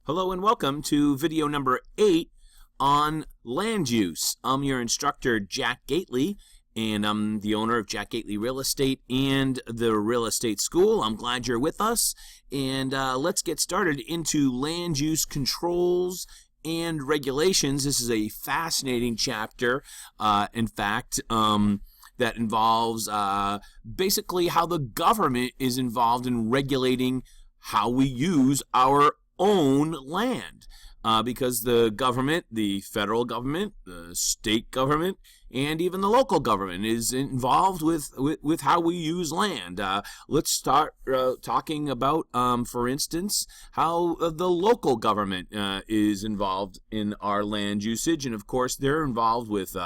Hello and welcome to video number 8 on land use. I'm your instructor, Jack Gately, and I'm the owner of Jack Gately Real Estate and the Real Estate School. I'm glad you're with us, and let's get started into land use controls and regulations. This is a fascinating chapter, in fact, that involves basically how the government is involved in regulating how we use our own land, because the government, the federal government, the state government, and even the local government is involved with how we use land. Let's start talking about, for instance, how the local government is involved in our land usage, and of course they're involved with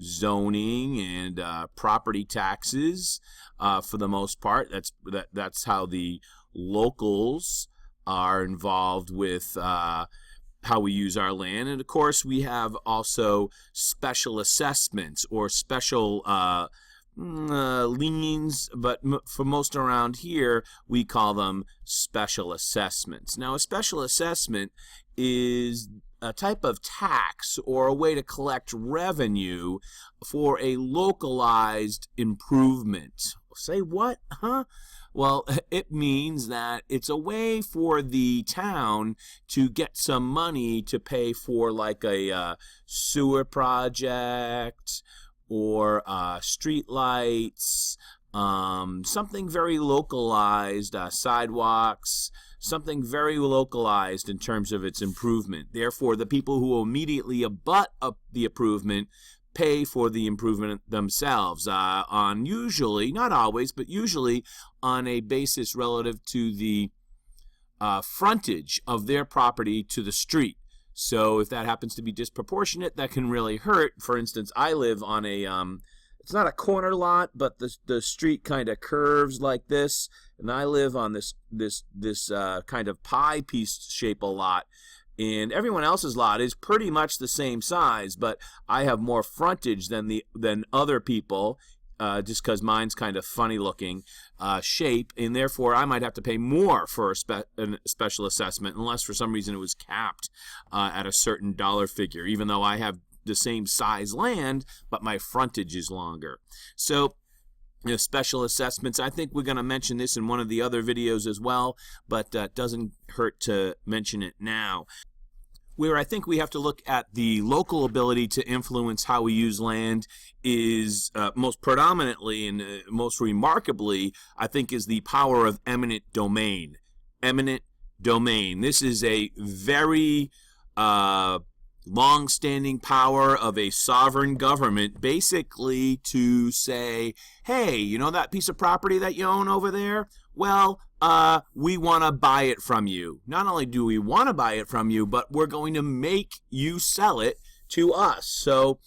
zoning and property taxes for the most part. That's how the locals are involved with how we use our land. And of course we have also special assessments or special liens, but for most around here we call them special assessments. Now a special assessment is a type of tax or a way to collect revenue for a localized improvement. Say what? Huh? Well, it means that it's a way for the town to get some money to pay for like a sewer project or street lights, something very localized, sidewalks, something very localized in terms of its improvement. Therefore, the people who immediately abut the improvement pay for the improvement themselves on usually, not always, but usually on a basis relative to the frontage of their property to the street. So if that happens to be disproportionate, that can really hurt. For instance, I live on a it's not a corner lot, but the street kind of curves like this, and I live on this kind of pie piece shape of lot. And everyone else's lot is pretty much the same size, but I have more frontage than other people, just because mine's kind of funny looking shape, and therefore I might have to pay more for a special assessment unless for some reason it was capped at a certain dollar figure, even though I have the same size land, but my frontage is longer. So special assessments, I think we're going to mention this in one of the other videos as well, but doesn't hurt to mention it now. Where I think we have to look at the local ability to influence how we use land is most predominantly and most remarkably, I think, is the power of eminent domain. Eminent domain. This is a very long-standing power of a sovereign government, basically to say, hey, you know that piece of property that you own over there? Well, we want to buy it from you. Not only do we want to buy it from you, but we're going to make you sell it to us. So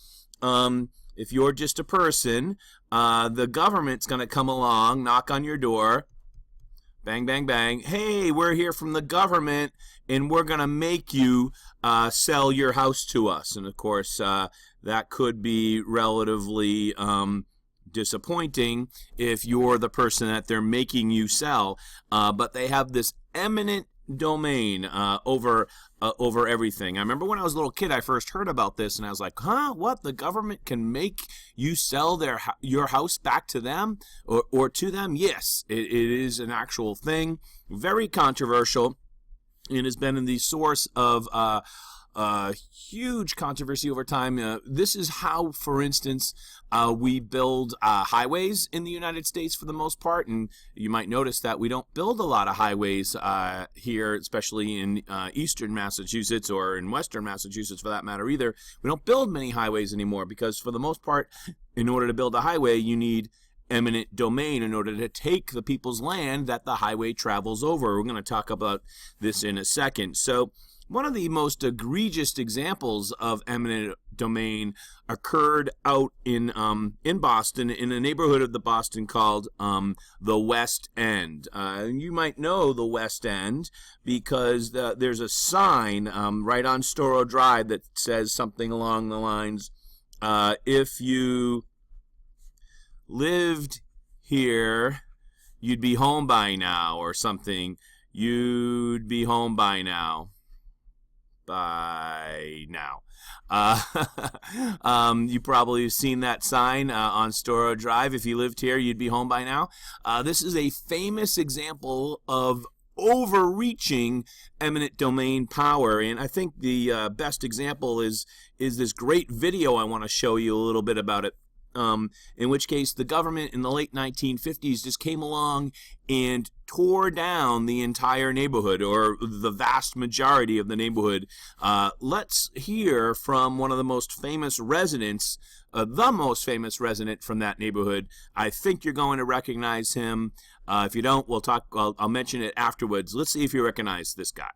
if you're just a person, the government's going to come along, knock on your door, bang, bang, bang. Hey, we're here from the government, and we're going to make you sell your house to us. And, of course, that could be relatively disappointing if you're the person that they're making you sell. But they have this eminent domain over everything. I remember when I was a little kid, I first heard about this, and I was like, huh, what? The government can make you sell your house back to them or to them? Yes, it is an actual thing. Very controversial, and has been in the source of huge controversy over time. This is how, for instance, we build highways in the United States for the most part, and you might notice that we don't build a lot of highways here, especially in eastern Massachusetts or in western Massachusetts for that matter either. We don't build many highways anymore because for the most part, in order to build a highway, you need eminent domain in order to take the people's land that the highway travels over. We're going to talk about this in a second. So one of the most egregious examples of eminent domain occurred out in Boston, in a neighborhood of the Boston called the West End. You might know the West End because there's a sign right on Storrow Drive that says something along the lines, if you lived here, you'd be home by now, or something. You'd be home by now. by now. You probably have seen that sign on Storrow Drive. If you lived here, you'd be home by now. This is a famous example of overreaching eminent domain power, and I think the best example is this great video. I want to show you a little bit about it. In which case the government in the late 1950s just came along and tore down the entire neighborhood, or the vast majority of the neighborhood. Let's hear from one of the most famous residents, the most famous resident from that neighborhood. I think you're going to recognize him. If you don't, we'll talk. I'll mention it afterwards. Let's see if you recognize this guy.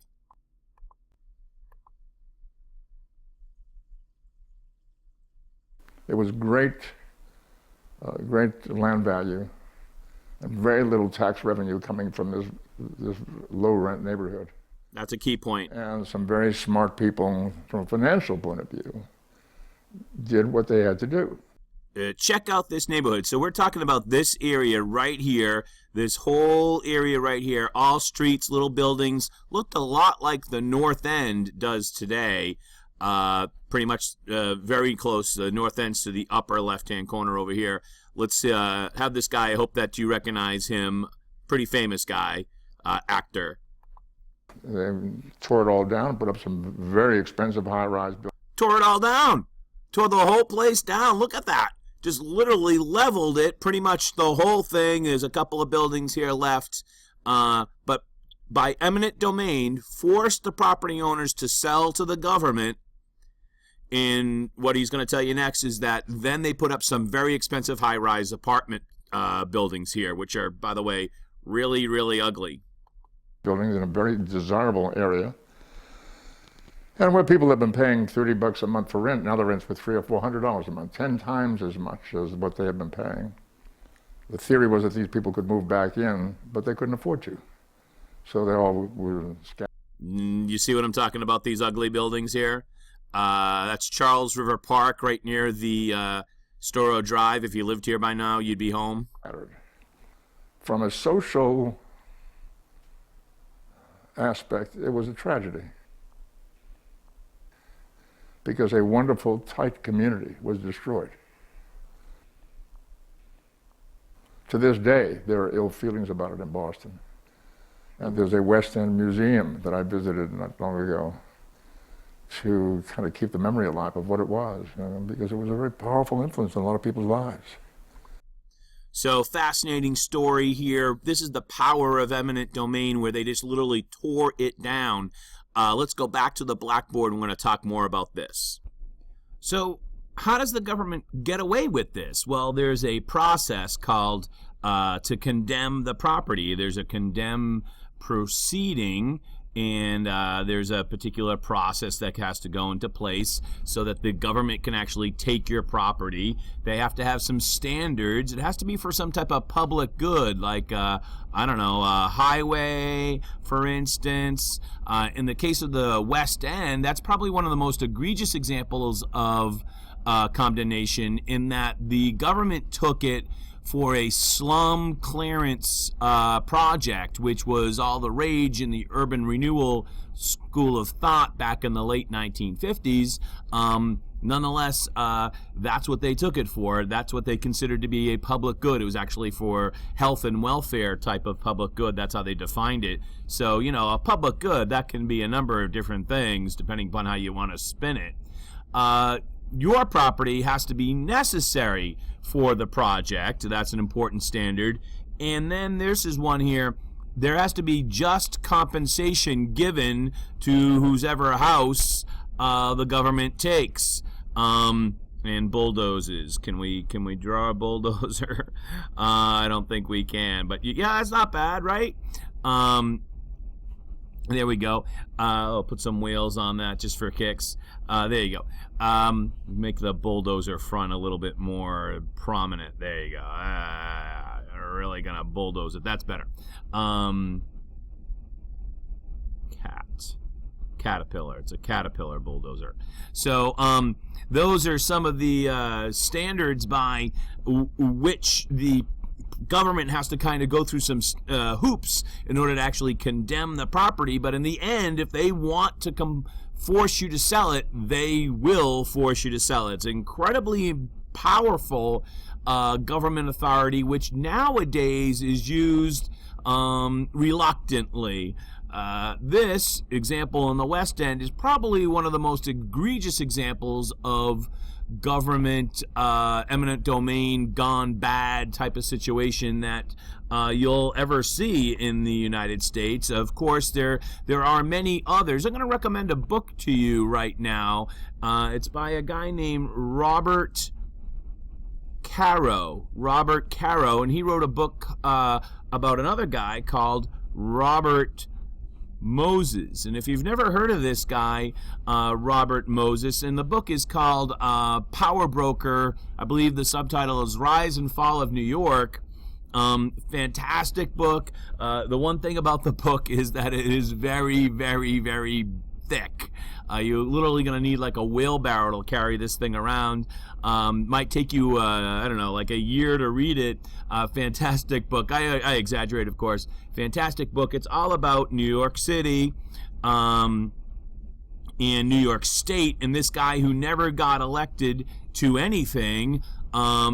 It was great land value and very little tax revenue coming from this low rent neighborhood. That's a key point. And some very smart people from a financial point of view did what they had to do. Check out this neighborhood. So we're talking about this area right here, this whole area right here, all streets, little buildings, looked a lot like the North End does today. Pretty much very close. The North End's to the upper left-hand corner over here. Let's have this guy. I hope that you recognize him. Pretty famous guy, actor. They tore it all down, put up some very expensive high-rise buildings. Tore it all down. Tore the whole place down. Look at that. Just literally leveled it. Pretty much the whole thing. There's a couple of buildings here left. But by eminent domain, forced the property owners to sell to the government. And what he's going to tell you next is that then they put up some very expensive high-rise apartment buildings here, which are, by the way, really, really ugly. Buildings in a very desirable area. And where people have been paying $30 a month for rent, now the rent's for $300 or $400 a month, 10 times as much as what they had been paying. The theory was that these people could move back in, but they couldn't afford to. So they all were scattered. You see what I'm talking about, these ugly buildings here? That's Charles River Park right near the Storrow Drive. If you lived here by now, you'd be home. From a social aspect, it was a tragedy, because a wonderful, tight community was destroyed. To this day, there are ill feelings about it in Boston. And there's a West End museum that I visited not long ago to kind of keep the memory alive of what it was, because it was a very powerful influence in a lot of people's lives. So, fascinating story here. This is the power of eminent domain, where they just literally tore it down. Let's go back to the blackboard. We're going to talk more about this. So, how does the government get away with this? Well, there's a process called to condemn the property. There's a condemn proceeding, and there's a particular process that has to go into place so that the government can actually take your property. They have to have some standards. It has to be for some type of public good, like, I don't know, a highway, for instance. In the case of the West End, that's probably one of the most egregious examples of condemnation, in that the government took it for a slum clearance project, which was all the rage in the urban renewal school of thought back in the late 1950s. Nonetheless, that's what they took it for. That's what they considered to be a public good. It was actually for health and welfare type of public good. That's how they defined it. So, you know, a public good, that can be a number of different things depending upon how you want to spin it. Your property has to be necessary for the project. That's an important standard. And then this is one here. There has to be just compensation given to whosever house the government takes. And bulldozers. Can we draw a bulldozer? I don't think we can. But yeah, that's not bad, right? There we go. I'll put some wheels on that just for kicks. There you go. Make the bulldozer front a little bit more prominent. There you go. Really gonna bulldoze it. That's better. Caterpillar. It's a Caterpillar bulldozer. So those are some of the standards by which the government has to kind of go through some hoops in order to actually condemn the property. But in the end, if they want to force you to sell it, they will force you to sell it. It's incredibly powerful government authority, which nowadays is used reluctantly. This example in the West End is probably one of the most egregious examples of government eminent domain gone bad type of situation that you'll ever see in the United States. Of course, there are many others. I'm going to recommend a book to you right now. It's by a guy named Robert Caro, and he wrote a book about another guy called Robert Moses. And if you've never heard of this guy, Robert Moses, and the book is called Power Broker, I believe the subtitle is Rise and Fall of New York. Fantastic book. The one thing about the book is that it is very, very, very thick. You're literally going to need like a wheelbarrow to carry this thing around. Might take you, I don't know, like a year to read it. Fantastic book. I exaggerate, of course. Fantastic book. It's all about New York City and New York State, and this guy who never got elected to anything,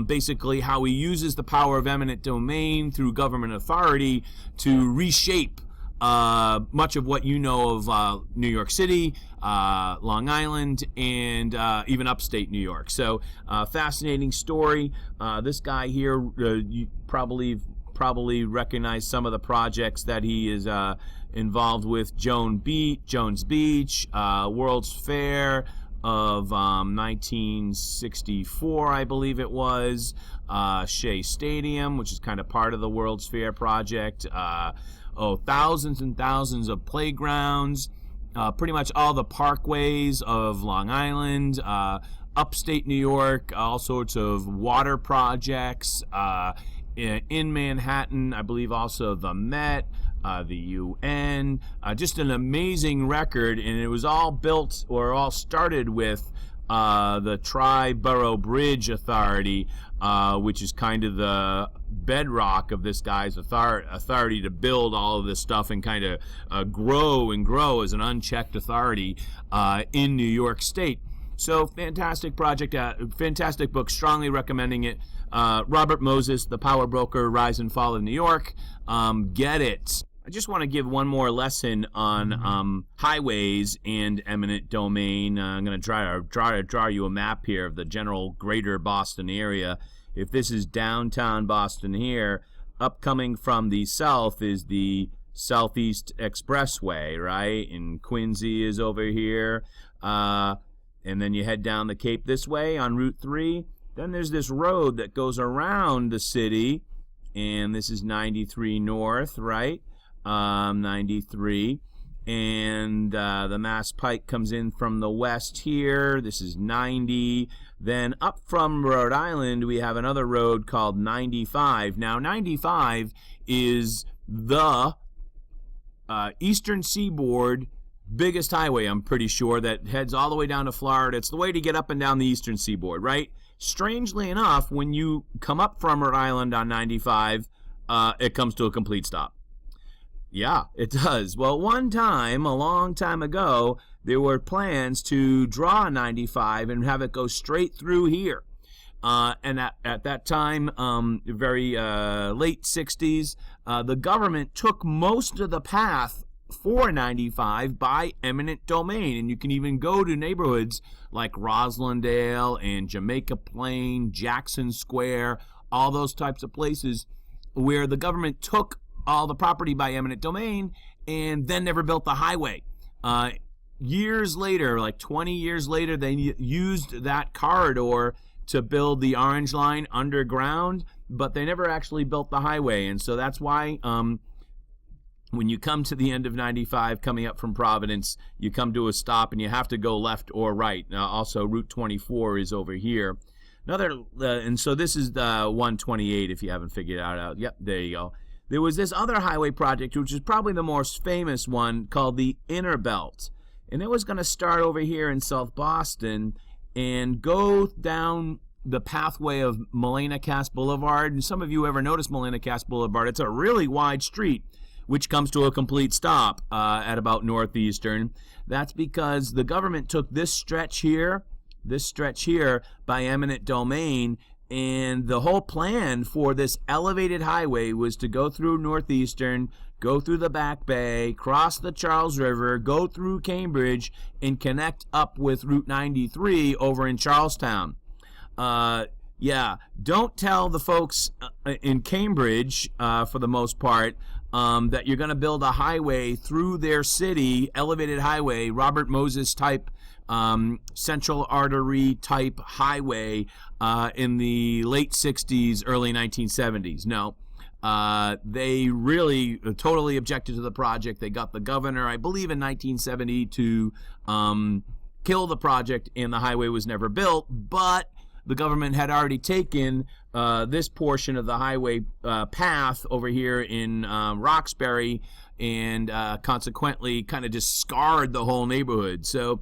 basically how he uses the power of eminent domain through government authority to reshape much of what you know of New York City, Long Island, and even upstate New York. So, fascinating story. This guy here, you probably recognize some of the projects that he is involved with. Jones Beach, World's Fair of 1964, I believe it was. Shea Stadium, which is kind of part of the World's Fair project. Thousands and thousands of playgrounds, pretty much all the parkways of Long Island, upstate New York, all sorts of water projects, in Manhattan, I believe also the Met, the UN, just an amazing record, and it was all built or all started with the Tri-Borough Bridge Authority, which is kind of the bedrock of this guy's authority to build all of this stuff and kind of grow as an unchecked authority in New York State. So fantastic project, fantastic book, strongly recommending it. Robert Moses, The Power Broker, Rise and Fall of New York. Get it. I just want to give one more lesson on highways and eminent domain. I'm going to draw you a map here of the general greater Boston area. If this is downtown Boston here, upcoming from the south is the Southeast Expressway, right? And Quincy is over here. And then you head down the Cape this way on Route 3. Then there's this road that goes around the city, and this is 93 North, right? 93, and the Mass Pike comes in from the west here. This is 90. Then up from Rhode Island, we have another road called 95. Now, 95 is the Eastern Seaboard biggest highway, I'm pretty sure, that heads all the way down to Florida. It's the way to get up and down the Eastern Seaboard, right? Strangely enough, when you come up from Rhode Island on 95, it comes to a complete stop. Yeah, it does. Well, one time, a long time ago, there were plans to draw 95 and have it go straight through here. And at that time, very late 60s, the government took most of the path for 95 by eminent domain. And you can even go to neighborhoods like Roslindale and Jamaica Plain, Jackson Square, all those types of places where the government took all the property by eminent domain and then never built the highway. Years later, like 20 years later, they used that corridor to build the Orange Line underground, but they never actually built the highway. And so that's why when you come to the end of 95 coming up from Providence, you come to a stop and you have to go left or right. Also, Route 24 is over here. And so this is the 128 if you haven't figured it out. Yep, there you go. There was this other highway project, which is probably the most famous one, called the Inner Belt. And it was going to start over here in South Boston and go down the pathway of Molina Cass Boulevard. And some of you ever noticed Molina Cass Boulevard? It's a really wide street, which comes to a complete stop at about Northeastern. That's because the government took this stretch here by eminent domain, and the whole plan for this elevated highway was to go through Northeastern, go through the Back Bay, cross the Charles River, go through Cambridge, and connect up with Route 93 over in Charlestown. Don't tell the folks in Cambridge, for the most part, that you're going to build a highway through their city, elevated highway, Robert Moses type, central artery type highway in the late 60s, early 1970s. No. They really totally objected to the project. They got the governor, I believe in 1970, to kill the project, and the highway was never built. But the government had already taken this portion of the highway path over here in Roxbury, and consequently kind of just scarred the whole neighborhood. So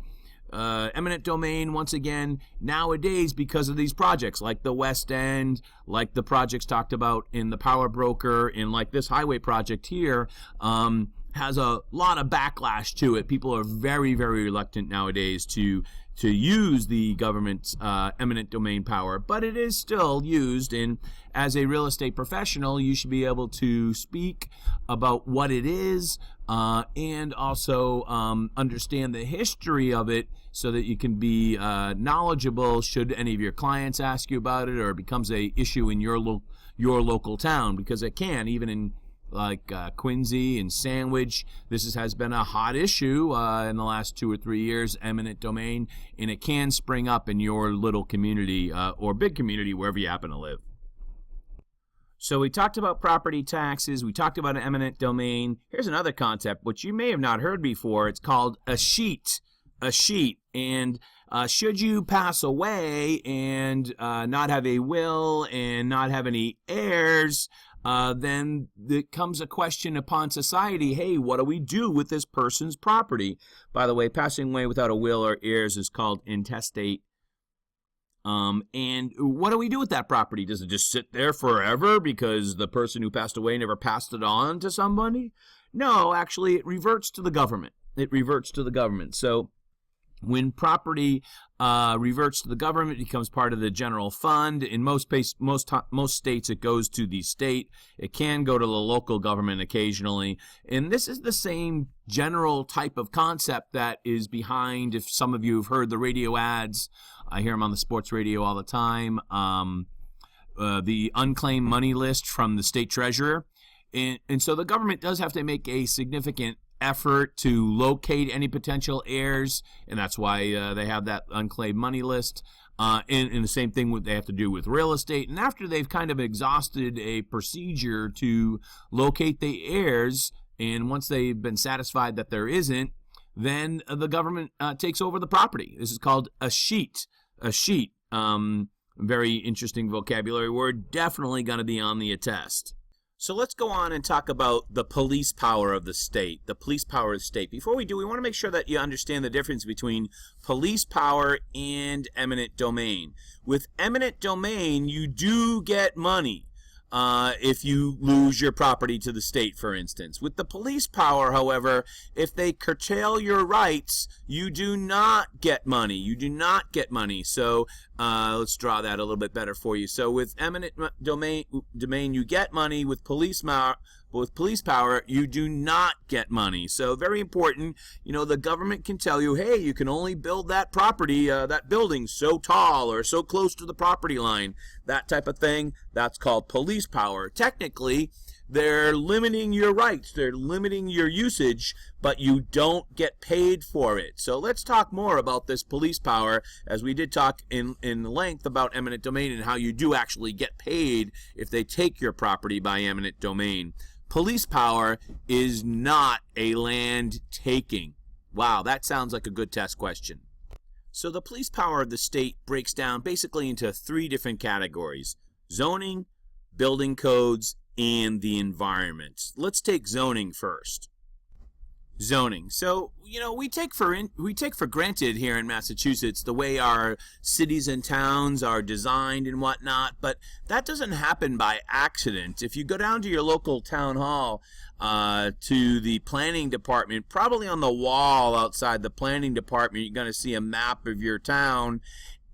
eminent domain, once again, nowadays, because of these projects like the West End, like the projects talked about in the Power Broker, and like this highway project here, has a lot of backlash to it. People are very, very reluctant nowadays to use the government's eminent domain power, but it is still used. And as a real estate professional, you should be able to speak about what it is, and also understand the history of it, so that you can be knowledgeable should any of your clients ask you about it, or it becomes a issue in your local town, because it can, even in like Quincy and Sandwich. This has been a hot issue in the last 2 or 3 years, eminent domain, and it can spring up in your little community or big community, wherever you happen to live. So we talked about property taxes. We talked about eminent domain. Here's another concept, which you may have not heard before. It's called a sheet. A sheet. And should you pass away and not have a will and not have any heirs, then there comes a question upon society, hey, what do we do with this person's property? By the way, passing away without a will or heirs is called intestate. And what do we do with that property? Does it just sit there forever because the person who passed away never passed it on to somebody? No, actually, it reverts to the government. It reverts to the government. So when property reverts to the government, it becomes part of the general fund. In most states, it goes to the state. It can go to the local government occasionally. And this is the same general type of concept that is behind, if some of you have heard the radio ads, I hear them on the sports radio all the time, the unclaimed money list from the state treasurer. And so the government does have to make a significant effort to locate any potential heirs, and that's why they have that unclaimed money list. And the same thing they have to do with real estate. And after they've kind of exhausted a procedure to locate the heirs, and once they've been satisfied that there isn't, then the government takes over the property. This is called a sheet. A sheet. Very interesting vocabulary word. Definitely going to be on the attest. So let's go on and talk about the police power of the state, the police power of the state. Before we do, we want to make sure that you understand the difference between police power and eminent domain. With eminent domain, you do get money if you lose your property to the state, for instance. With the police power, however, if they curtail your rights, you do not get money. You do not get money. So let's draw that a little bit better for you. So with eminent domain, you get money. With police power, you do not get money. So very important. You know, the government can tell you, hey, you can only build that property, that building so tall or so close to the property line. That type of thing. That's called police power. Technically, they're limiting your rights. They're limiting your usage, but you don't get paid for it. So let's talk more about this police power, as we did talk in length about eminent domain and how you do actually get paid if they take your property by eminent domain. Police power is not a land taking. Wow, that sounds like a good test question. So the police power of the state breaks down basically into 3 different categories: zoning, building codes, and the environment. Let's take zoning first. Zoning. So, we take for granted here in Massachusetts the way our cities and towns are designed and whatnot, but that doesn't happen by accident. If you go down to your local town hall, to the planning department, probably on the wall outside the planning department, you're going to see a map of your town.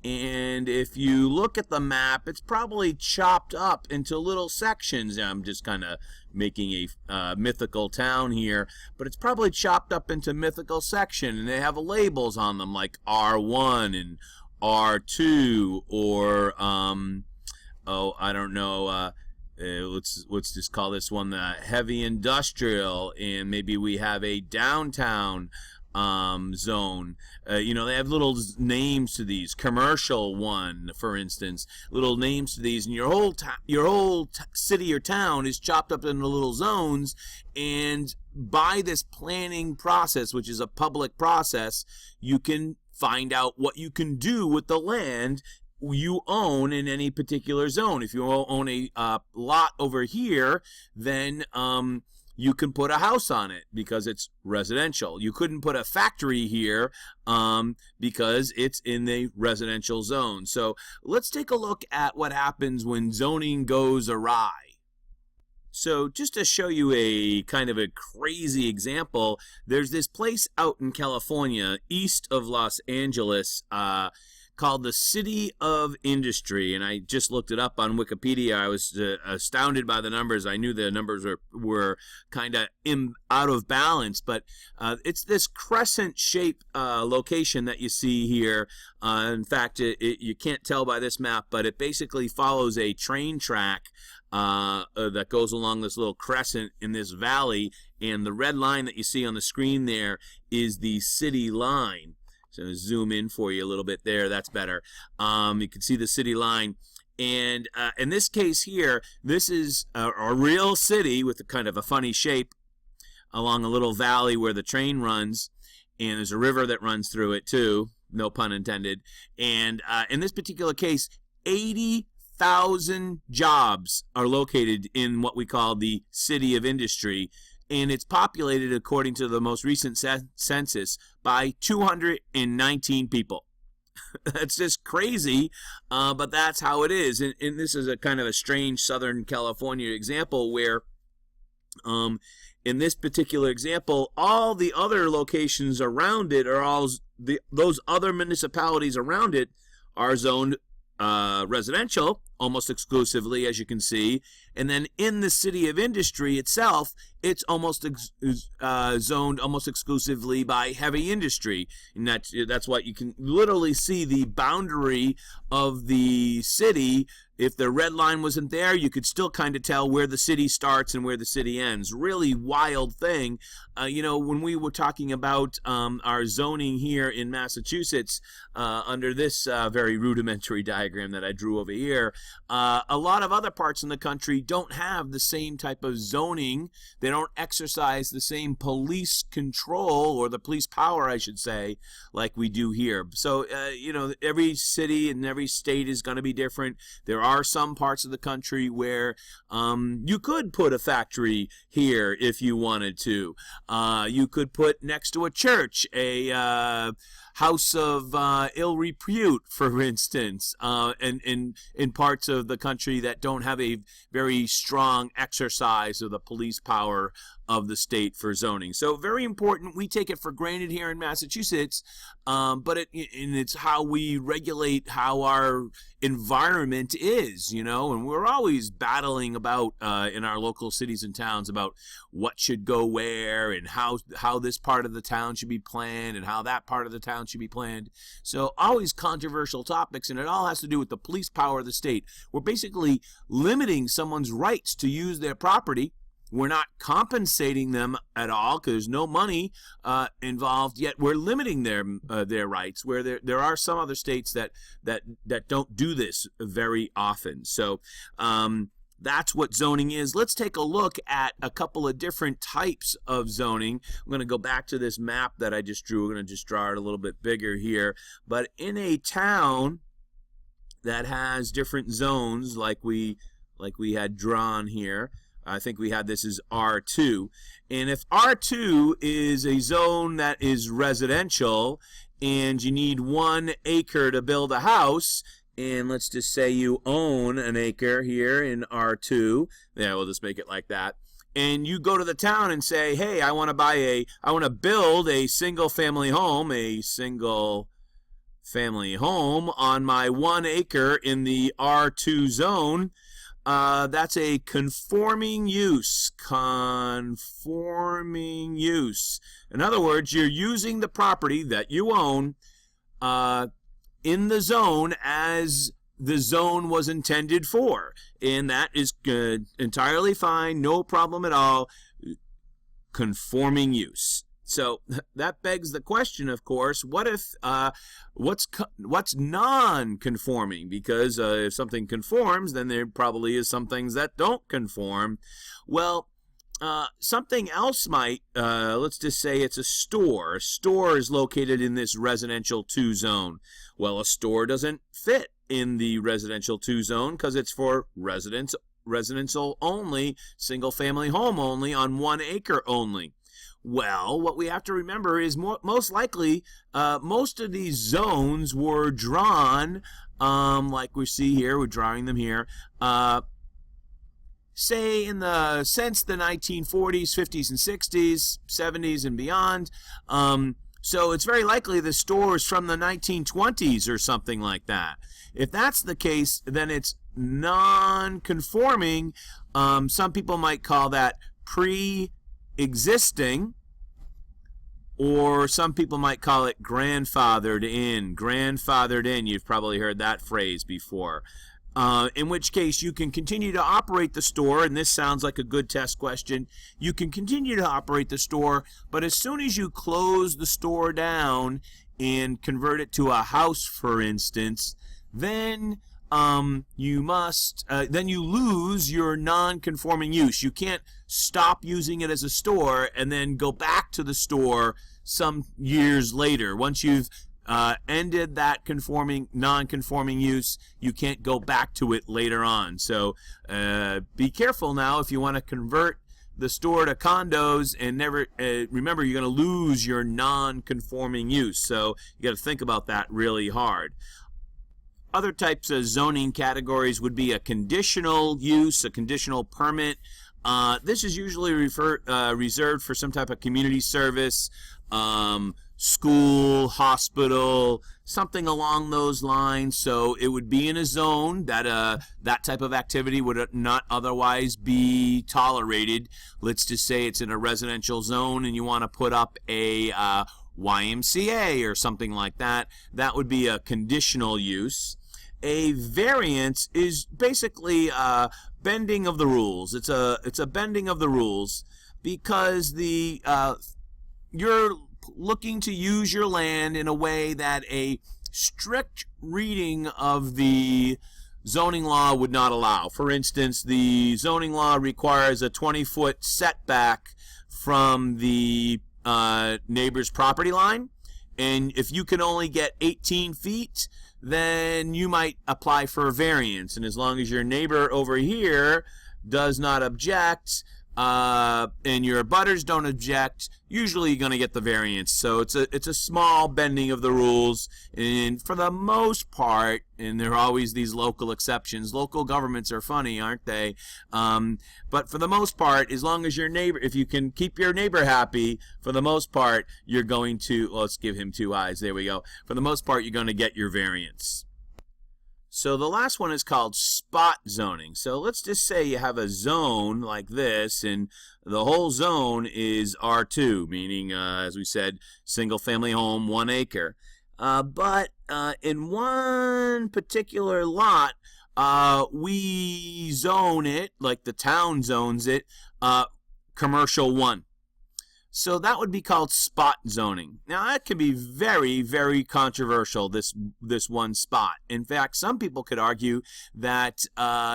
And if you look at the map, it's probably chopped up into little sections. I'm just kind of making a mythical town here, but it's probably chopped up into mythical sections, and they have labels on them like R1 and R2, or I don't know. Let's just call this one the heavy industrial, and maybe we have a downtown zone. They have little names to these. Commercial one, for instance, little names to these, and your whole city or town is chopped up into little zones. And by this planning process, which is a public process, you can find out what you can do with the land you own in any particular zone. If you own a lot over here, then you can put a house on it because it's residential. You couldn't put a factory here because it's in the residential zone. So let's take a look at what happens when zoning goes awry. So just to show you a kind of a crazy example, there's this place out in California, east of Los Angeles, called the City of Industry, and I just looked it up on Wikipedia. I was astounded by the numbers. I knew the numbers were kind of out of balance, but it's this crescent-shaped location that you see here. In fact, you can't tell by this map, but it basically follows a train track that goes along this little crescent in this valley, and the red line that you see on the screen there is the city line. So zoom in for you a little bit there. That's better. You can see the city line. And in this case here, this is a real city with a kind of a funny shape along a little valley where the train runs. And there's a river that runs through it too. No pun intended. And in this particular case, 80,000 jobs are located in what we call the City of Industry. And it's populated, according to the most recent census, by 219 people. That's just crazy, but that's how it is. And this is a kind of a strange Southern California example where, in this particular example, all the other locations around it are those other municipalities around it are zoned residential almost exclusively, as you can see. And then in the City of Industry itself, it's almost zoned almost exclusively by heavy industry. And that's what you can literally see the boundary of the city. If the red line wasn't there, you could still kind of tell where the city starts and where the city ends. Really wild thing. When we were talking about our zoning here in Massachusetts, under this very rudimentary diagram that I drew over here, a lot of other parts in the country don't have the same type of zoning. They don't exercise the same police control, or the police power, I should say, like we do here. So, every city and every state is going to be different. There are some parts of the country where you could put a factory here if you wanted to. You could put next to a church a house of ill repute, for instance, and in parts of the country that don't have a very strong exercise of the police power of the state for zoning. So very important. We take it for granted here in Massachusetts, but it's how we regulate how our environment is, and we're always battling about in our local cities and towns about what should go where and how this part of the town should be planned and how that part of the town should be planned. So always controversial topics, and it all has to do with the police power of the state. We're basically limiting someone's rights to use their property. We're not compensating them at all because there's no money involved, yet we're limiting their rights, where there are some other states that don't do this very often. So that's what zoning is. Let's take a look at a couple of different types of zoning. I'm going to go back to this map that I just drew. We're going to just draw it a little bit bigger here. But in a town that has different zones like we had drawn here, I think we had this as R2. And if R2 is a zone that is residential and you need 1 acre to build a house, and let's just say you own an acre here in R2, yeah, we'll just make it like that, and you go to the town and say, hey, I want to build a single family home on my 1 acre in the R2 zone. That's a conforming use. Conforming use. In other words, you're using the property that you own in the zone as the zone was intended for. And that is good, entirely fine, no problem at all. Conforming use. So that begs the question, of course, what if what's non-conforming? Because if something conforms, then there probably is some things that don't conform. Well, something else might, let's just say it's a store. A store is located in this residential 2 zone. Well, a store doesn't fit in the residential 2 zone because it's for residential only, single family home only, on 1 acre only. Well, what we have to remember is most likely most of these zones were drawn, like we see here, we're drawing them here, say in the 1940s, 50s, and 60s, 70s, and beyond. So it's very likely the store is from the 1920s or something like that. If that's the case, then it's non-conforming. Some people might call that pre-existing, or some people might call it grandfathered in. Grandfathered in, you've probably heard that phrase before. In which case you can continue to operate the store, and this sounds like a good test question. You can continue to operate the store, but as soon as you close the store down and convert it to a house, for instance, then you lose your non-conforming use. You can't stop using it as a store and then go back to the store some years later. Once you've ended that non-conforming use, you can't go back to it later on. So be careful now if you want to convert the store to condos, and never remember, you're going to lose your non-conforming use. So you got to think about that really hard. Other types of zoning categories would be a conditional use, a conditional permit. This is usually reserved for some type of community service, school, hospital, something along those lines. So it would be in a zone that that type of activity would not otherwise be tolerated. Let's just say it's in a residential zone and you want to put up a YMCA or something like that. That would be a conditional use. A variance is basically bending of the rules. It's a bending of the rules because you're looking to use your land in a way that a strict reading of the zoning law would not allow. For instance, the zoning law requires a 20-foot setback from the neighbor's property line, and if you can only get 18 feet, then you might apply for a variance. And as long as your neighbor over here does not object, and your abutters don't object, usually you're going to get the variance. So it's a small bending of the rules, and for the most part, and there are always these local exceptions. Local governments are funny, aren't they? But for the most part, as long as your neighbor, if you can keep your neighbor happy, for the most part, you're going to, well, let's give him 2 eyes. There we go. For the most part, you're going to get your variance. So the last one is called spot zoning. So let's just say you have a zone like this, and the whole zone is R2, meaning, as we said, single family home, 1 acre. But in one particular lot, we zone it, like the town zones it, commercial 1. So that would be called spot zoning. Now that can be very, very controversial, this one spot. In fact, some people could argue that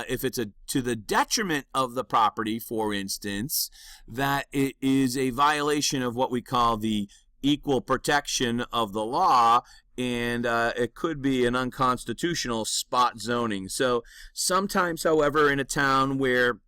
if it's to the detriment of the property, for instance, that it is a violation of what we call the equal protection of the law, and it could be an unconstitutional spot zoning. So sometimes, however, in a town where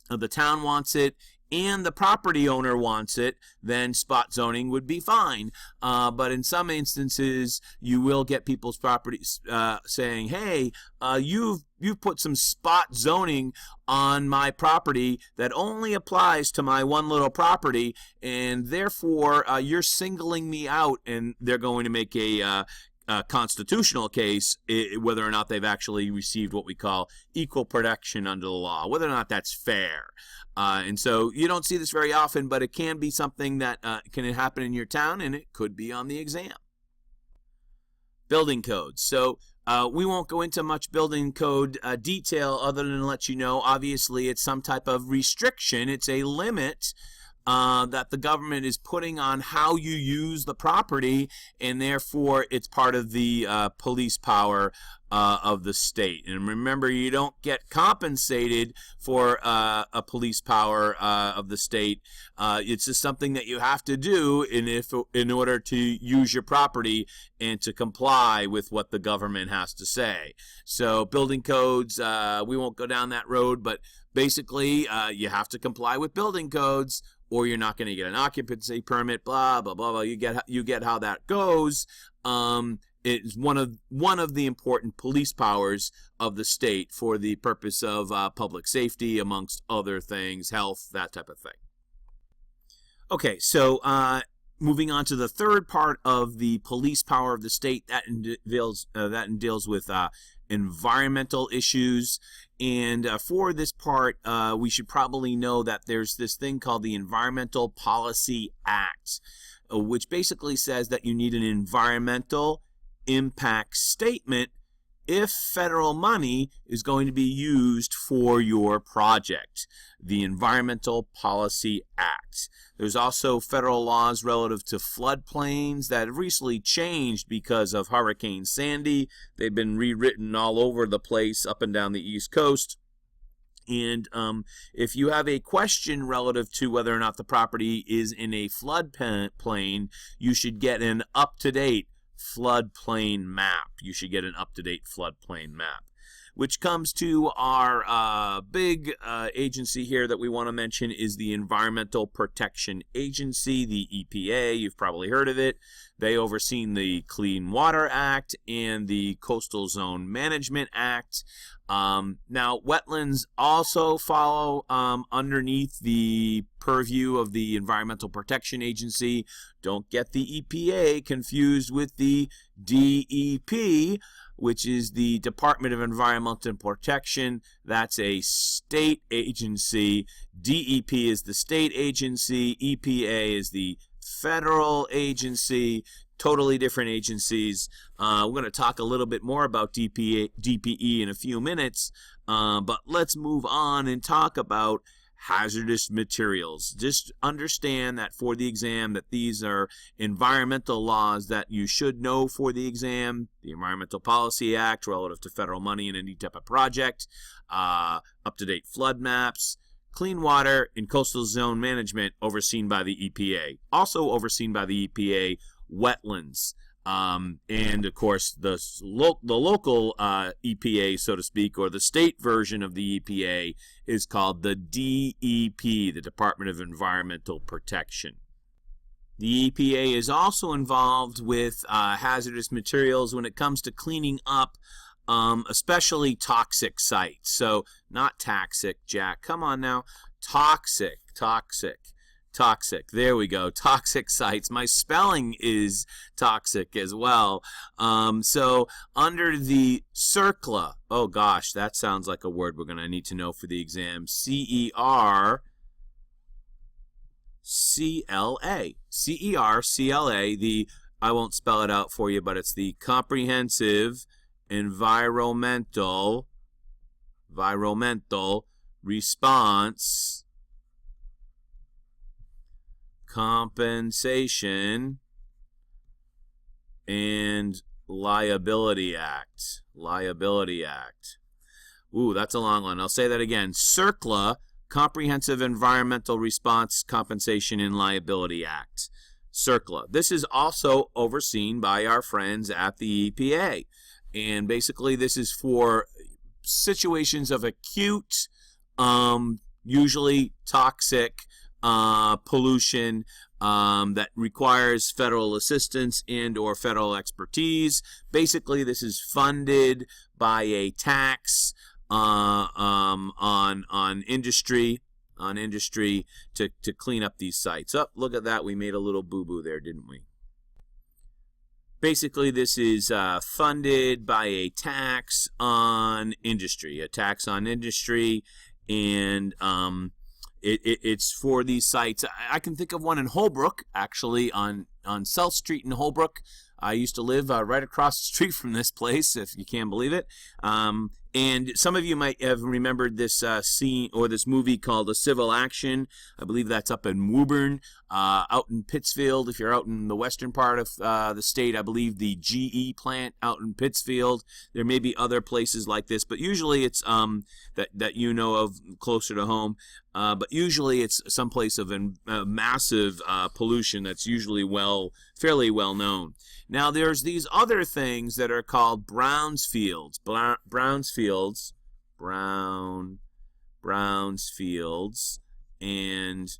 the town wants it and the property owner wants it, then spot zoning would be fine. But in some instances, you will get people's properties saying, "Hey, you've put some spot zoning on my property that only applies to my one little property, and therefore you're singling me out." And they're going to make a constitutional case, whether or not they've actually received what we call equal protection under the law, whether or not that's fair. And so you don't see this very often, but it can be something that can happen in your town, and it could be on the exam. Building codes. So we won't go into much building code detail other than let you know, obviously, it's some type of restriction. It's a limit that the government is putting on how you use the property, and therefore it's part of the police power of the state. And remember, you don't get compensated for a police power of the state. It's just something that you have to do in order to use your property and to comply with what the government has to say. So building codes, we won't go down that road, but basically you have to comply with building codes, or you're not going to get an occupancy permit, blah, blah, blah, blah. You get how that goes. It's one of the important police powers of the state for the purpose of public safety, amongst other things, health, that type of thing. Okay, so moving on to the third part of the police power of the state, that deals with environmental issues. And for this part, we should probably know that there's this thing called the Environmental Policy Act, which basically says that you need an environmental impact statement if federal money is going to be used for your project. The Environmental Policy Act. There's also federal laws relative to floodplains that have recently changed because of Hurricane Sandy. They've been rewritten all over the place up and down the East Coast. And if you have a question relative to whether or not the property is in a floodplain, you should get an up-to-date floodplain map. You should get an up-to-date floodplain map. Which comes to our big agency here that we want to mention is the Environmental Protection Agency, the EPA. You've probably heard of it. They oversee the Clean Water Act and the Coastal Zone Management Act. Now, wetlands also follow underneath the purview of the Environmental Protection Agency. Don't get the EPA confused with the DEP, which is the Department of Environmental Protection. That's a state agency. DEP is the state agency. EPA is the federal agency. Totally different agencies. We're going to talk a little bit more about DPE in a few minutes, but let's move on and talk about hazardous materials. Just understand that for the exam, that these are environmental laws that you should know for the exam. The Environmental Policy Act relative to federal money in any type of project, up-to-date flood maps, clean water and coastal zone management overseen by the EPA. Also overseen by the EPA, wetlands. And of course the local EPA, so to speak, or the state version of the EPA is called the DEP, the Department of Environmental Protection. The EPA is also involved with hazardous materials when it comes to cleaning up especially toxic sites. So not toxic, Jack, come on now. Toxic. There we go. Toxic sites. My spelling is toxic as well. So under the CERCLA, oh gosh, that sounds like a word we're going to need to know for the exam. CERCLA. CERCLA. I won't spell it out for you, but it's the Comprehensive Environmental Response, Compensation, and Liability Act. Ooh, that's a long one. I'll say that again. CERCLA, Comprehensive Environmental Response, Compensation, and Liability Act. CERCLA. This is also overseen by our friends at the EPA. And basically this is for situations of acute usually toxic pollution that requires federal assistance and or federal expertise. Basically, this is funded by a tax on industry to clean up these sites. Oh, look at that. We made a little boo-boo there, didn't we? Basically, this is funded by a tax on industry, and it's for these sites. I can think of one in Holbrook, actually, on South Street in Holbrook. I used to live right across the street from this place, if you can believe it. And some of you might have remembered this scene or this movie called A Civil Action. I believe that's up in Woburn, out in Pittsfield. If you're out in the western part of the state, I believe the GE plant out in Pittsfield. There may be other places like this, but usually it's that you know of closer to home. But usually it's some place of massive pollution that's usually fairly well known. Now there's these other things that are called Brownsfields. Brownsfields, and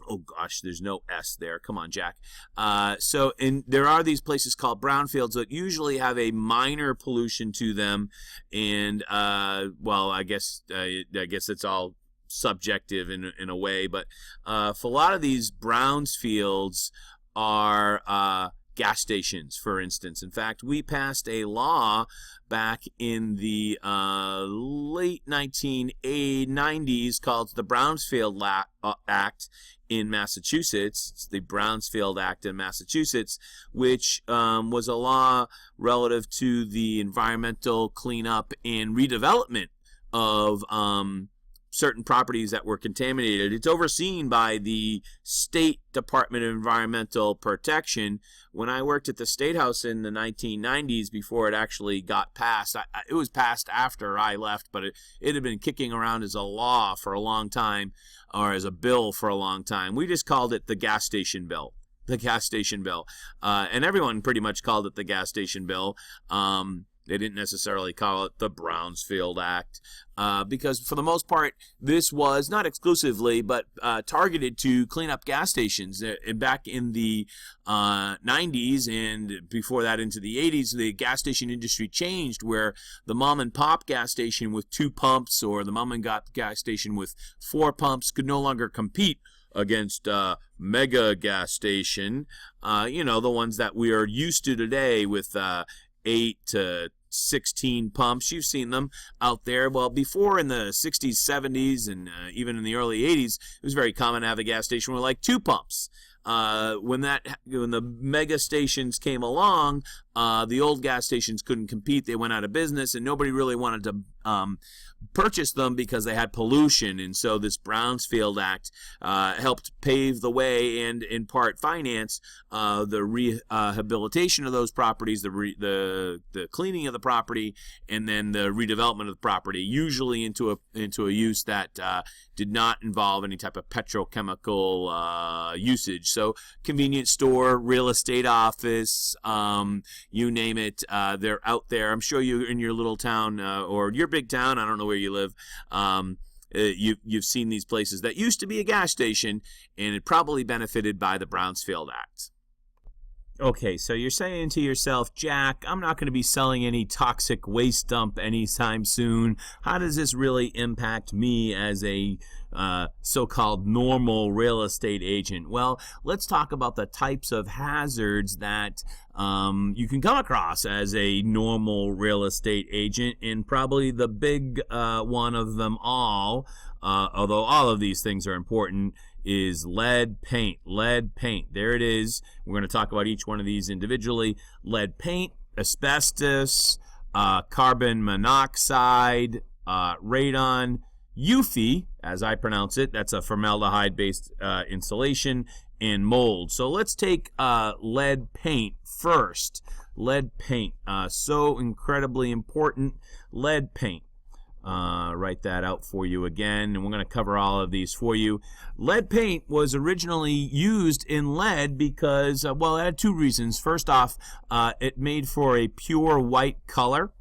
oh gosh, there's no S there. Come on, Jack. There are these places called brownfields that usually have a minor pollution to them, and well, I guess it's all subjective in a way, but for a lot of these brownsfields are gas stations, for instance. In fact, we passed a law back in the late 1990s called the Brownsfield Act in Massachusetts. It's the Brownsfield Act in Massachusetts, which was a law relative to the environmental cleanup and redevelopment of certain properties that were contaminated. It's overseen by the State Department of Environmental Protection. When I worked at the State House in the 1990s, before it actually got passed, it was passed after I left, but it had been kicking around as a law for a long time, or as a bill for a long time. We just called it the gas station bill. And everyone pretty much called it the gas station bill. They didn't necessarily call it the Brownsfield Act because, for the most part, this was not exclusively, but targeted to clean up gas stations. Back in the 90s and before that into the 80s, the gas station industry changed, where the mom-and-pop gas station with 2 pumps or the mom-and-pop gas station with 4 pumps could no longer compete against mega gas station, the ones that we are used to today with 8 to 16 pumps. You've seen them out there. Well, before in the 60s, 70s, and even in the early 80s, it was very common to have a gas station with like 2 pumps. When the mega stations came along, the old gas stations couldn't compete. They went out of business, and nobody really wanted to purchase them because they had pollution. And so this Brownsfield Act helped pave the way and in part finance the rehabilitation of those properties, the cleaning of the property, and then the redevelopment of the property, usually into a use that did not involve any type of petrochemical usage. So convenience store, real estate office, you name it, they're out there. I'm sure you in your little town or your big town, I don't know where you live, you've seen these places that used to be a gas station, and it probably benefited by the Brownsfield Act. Okay, so you're saying to yourself, Jack, I'm not going to be selling any toxic waste dump anytime soon. How does this really impact me as a so-called normal real estate agent? Well, let's talk about the types of hazards that you can come across as a normal real estate agent, and probably the big one of them all, although all of these things are important, is lead paint. Lead paint. There it is. We're going to talk about each one of these individually. Lead paint, asbestos, carbon monoxide, radon, UFI, as I pronounce it. That's a formaldehyde-based insulation, and mold. So let's take lead paint first. Lead paint. So incredibly important. Lead paint. Write that out for you again, and we're going to cover all of these for you. Lead paint was originally used in lead because, well, it had 2 reasons. First off, it made for a pure white color.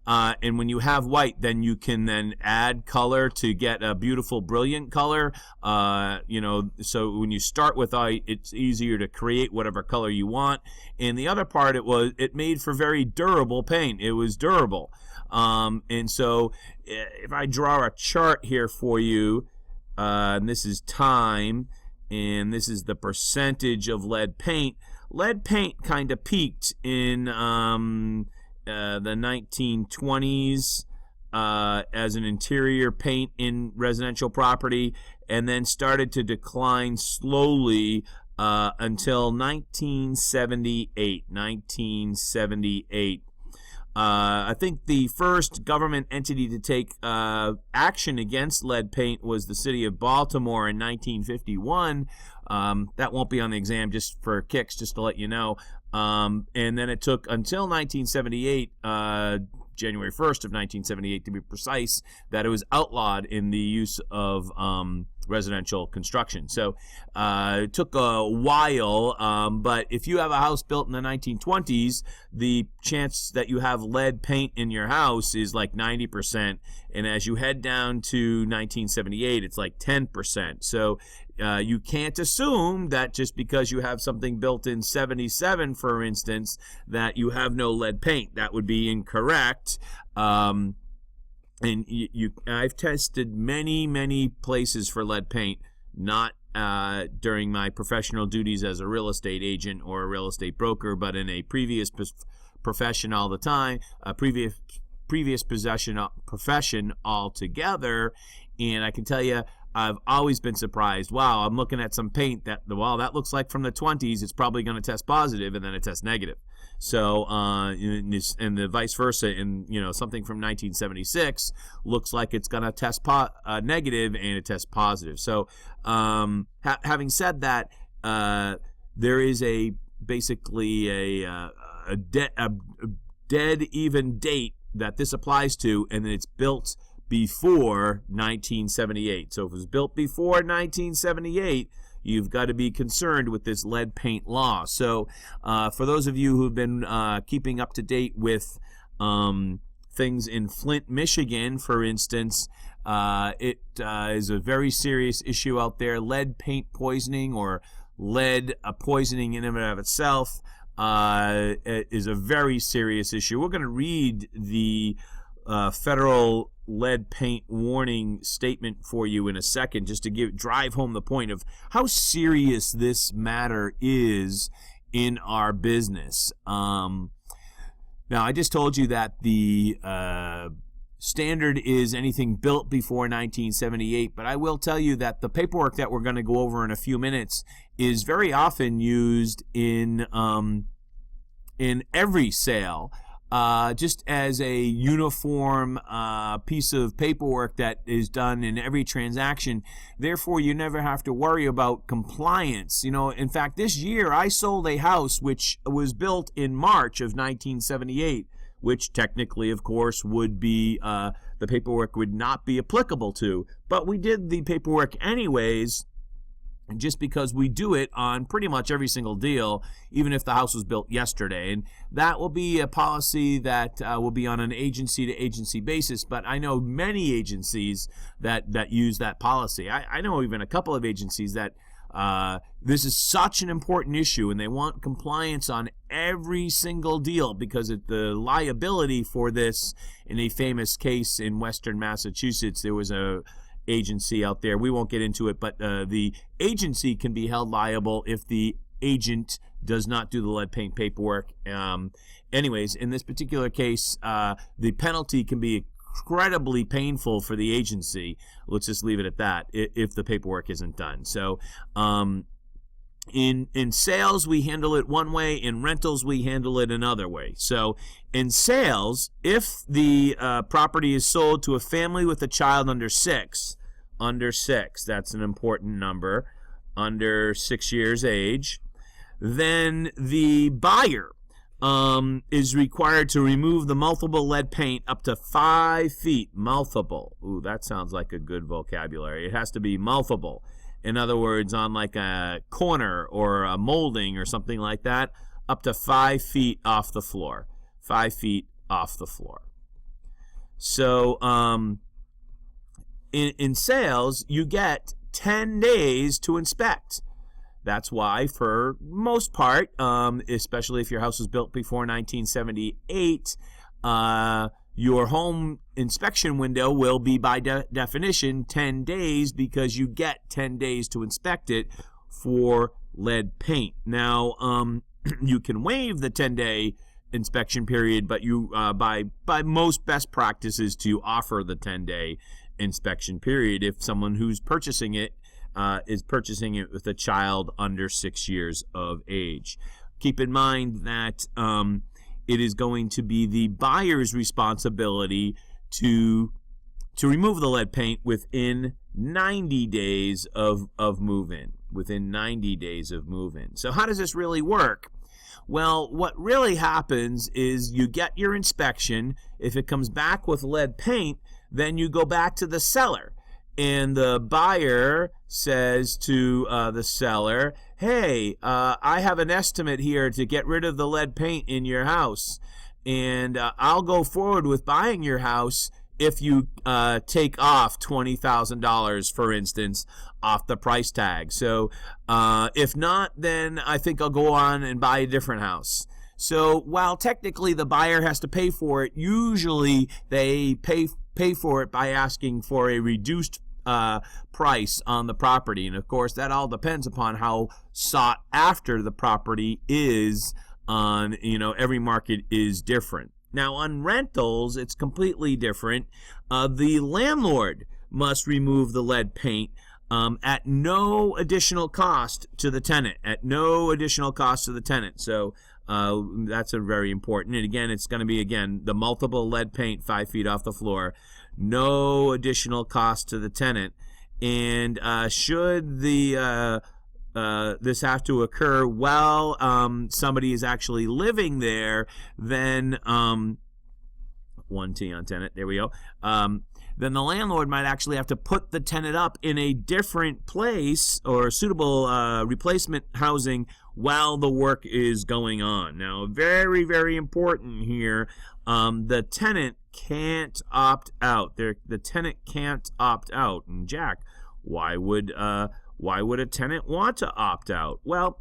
And when you have white, then you can then add color to get a beautiful, brilliant color. So when you start with white, it's easier to create whatever color you want. And the other part, it made for very durable paint. It was durable. And so if I draw a chart here for you, and this is time, and this is the percentage of lead paint. Lead paint kind of peaked in the 1920s as an interior paint in residential property, and then started to decline slowly until 1978. I think the first government entity to take action against lead paint was the city of Baltimore in 1951. That won't be on the exam, just for kicks, just to let you know. And then it took until 1978, January 1st of 1978 to be precise, that it was outlawed in the use of residential construction. So it took a while, but if you have a house built in the 1920s, the chance that you have lead paint in your house is like 90%, and as you head down to 1978, it's like 10%. So you can't assume that just because you have something built in 77, for instance, that you have no lead paint. That would be incorrect. And I've tested many places for lead paint, not during my professional duties as a real estate agent or a real estate broker, but in a previous profession all the time, previous profession altogether. And I can tell you, I've always been surprised. Wow, I'm looking at some paint that looks like from the 20s. It's probably going to test positive, and then it tests negative. So, and the vice versa. And something from 1976 looks like it's going to test negative, and it tests positive. So, having said that, there is basically a dead even date that this applies to, and it's built before 1978. So if it was built before 1978, you've got to be concerned with this lead paint law. So for those of you who've been keeping up to date with things in Flint, Michigan, for instance, it is a very serious issue out there. Lead paint poisoning, or lead poisoning in and of itself, is a very serious issue. We're going to read the federal lead paint warning statement for you in a second, just to drive home the point of how serious this matter is in our business. Now, I just told you that the standard is anything built before 1978, but I will tell you that the paperwork that we're going to go over in a few minutes is very often used in every sale. Just as a uniform piece of paperwork that is done in every transaction. Therefore, you never have to worry about compliance. In fact, this year I sold a house which was built in March of 1978, which technically, of course, would be the paperwork would not be applicable to. But we did the paperwork anyways, just because we do it on pretty much every single deal, even if the house was built yesterday. And that will be a policy that will be on an agency-to-agency basis, but I know many agencies that use that policy. I know even a couple of agencies that this is such an important issue, and they want compliance on every single deal, because the liability for this, in a famous case in Western Massachusetts, there was a agency out there. We won't get into it, but the agency can be held liable if the agent does not do the lead paint paperwork. Anyways, in this particular case, the penalty can be incredibly painful for the agency. Let's just leave it at that, if the paperwork isn't done. So in sales, we handle it one way. In rentals, we handle it another way. So in sales, if the property is sold to a family with a child under six, that's an important number, under 6 years age, then the buyer is required to remove the multiple lead paint up to 5 feet. Multiple. Ooh, that sounds like a good vocabulary. It has to be multiple. In other words, on like a corner or a molding or something like that, up to 5 feet off the floor. 5 feet off the floor. So in sales, you get 10 days to inspect. That's why, for most part, especially if your house was built before 1978, your home inspection window will be, by definition, 10 days, because you get 10 days to inspect it for lead paint. Now, you can waive the 10-day inspection period, but you, by most best practices, to offer the 10-day inspection period if someone who's purchasing it is purchasing it with a child under 6 years of age. Keep in mind that it is going to be the buyer's responsibility to remove the lead paint within 90 days of move-in. Within 90 days of move-in. So how does this really work? Well, what really happens is you get your inspection. If it comes back with lead paint, then you go back to the seller. And the buyer says to the seller, hey, I have an estimate here to get rid of the lead paint in your house. And I'll go forward with buying your house if you take off $20,000, for instance, off the price tag. So if not, then I think I'll go on and buy a different house. So while technically the buyer has to pay for it, usually they pay for it by asking for a reduced price on the property. And of course, that all depends upon how sought after the property is. Every market is different. Now, on rentals, it's completely different. The landlord must remove the lead paint at no additional cost to the tenant. At no additional cost to the tenant. So that's very important. And again, it's going to be, the multiple lead paint 5 feet off the floor. No additional cost to the tenant. And should the this have to occur while somebody is actually living there, then 1T on tenant, there we go. Then the landlord might actually have to put the tenant up in a different place or suitable replacement housing while the work is going on. Now, very, very important here, the tenant can't opt out. The tenant can't opt out. And Jack, why would a tenant want to opt out? Well,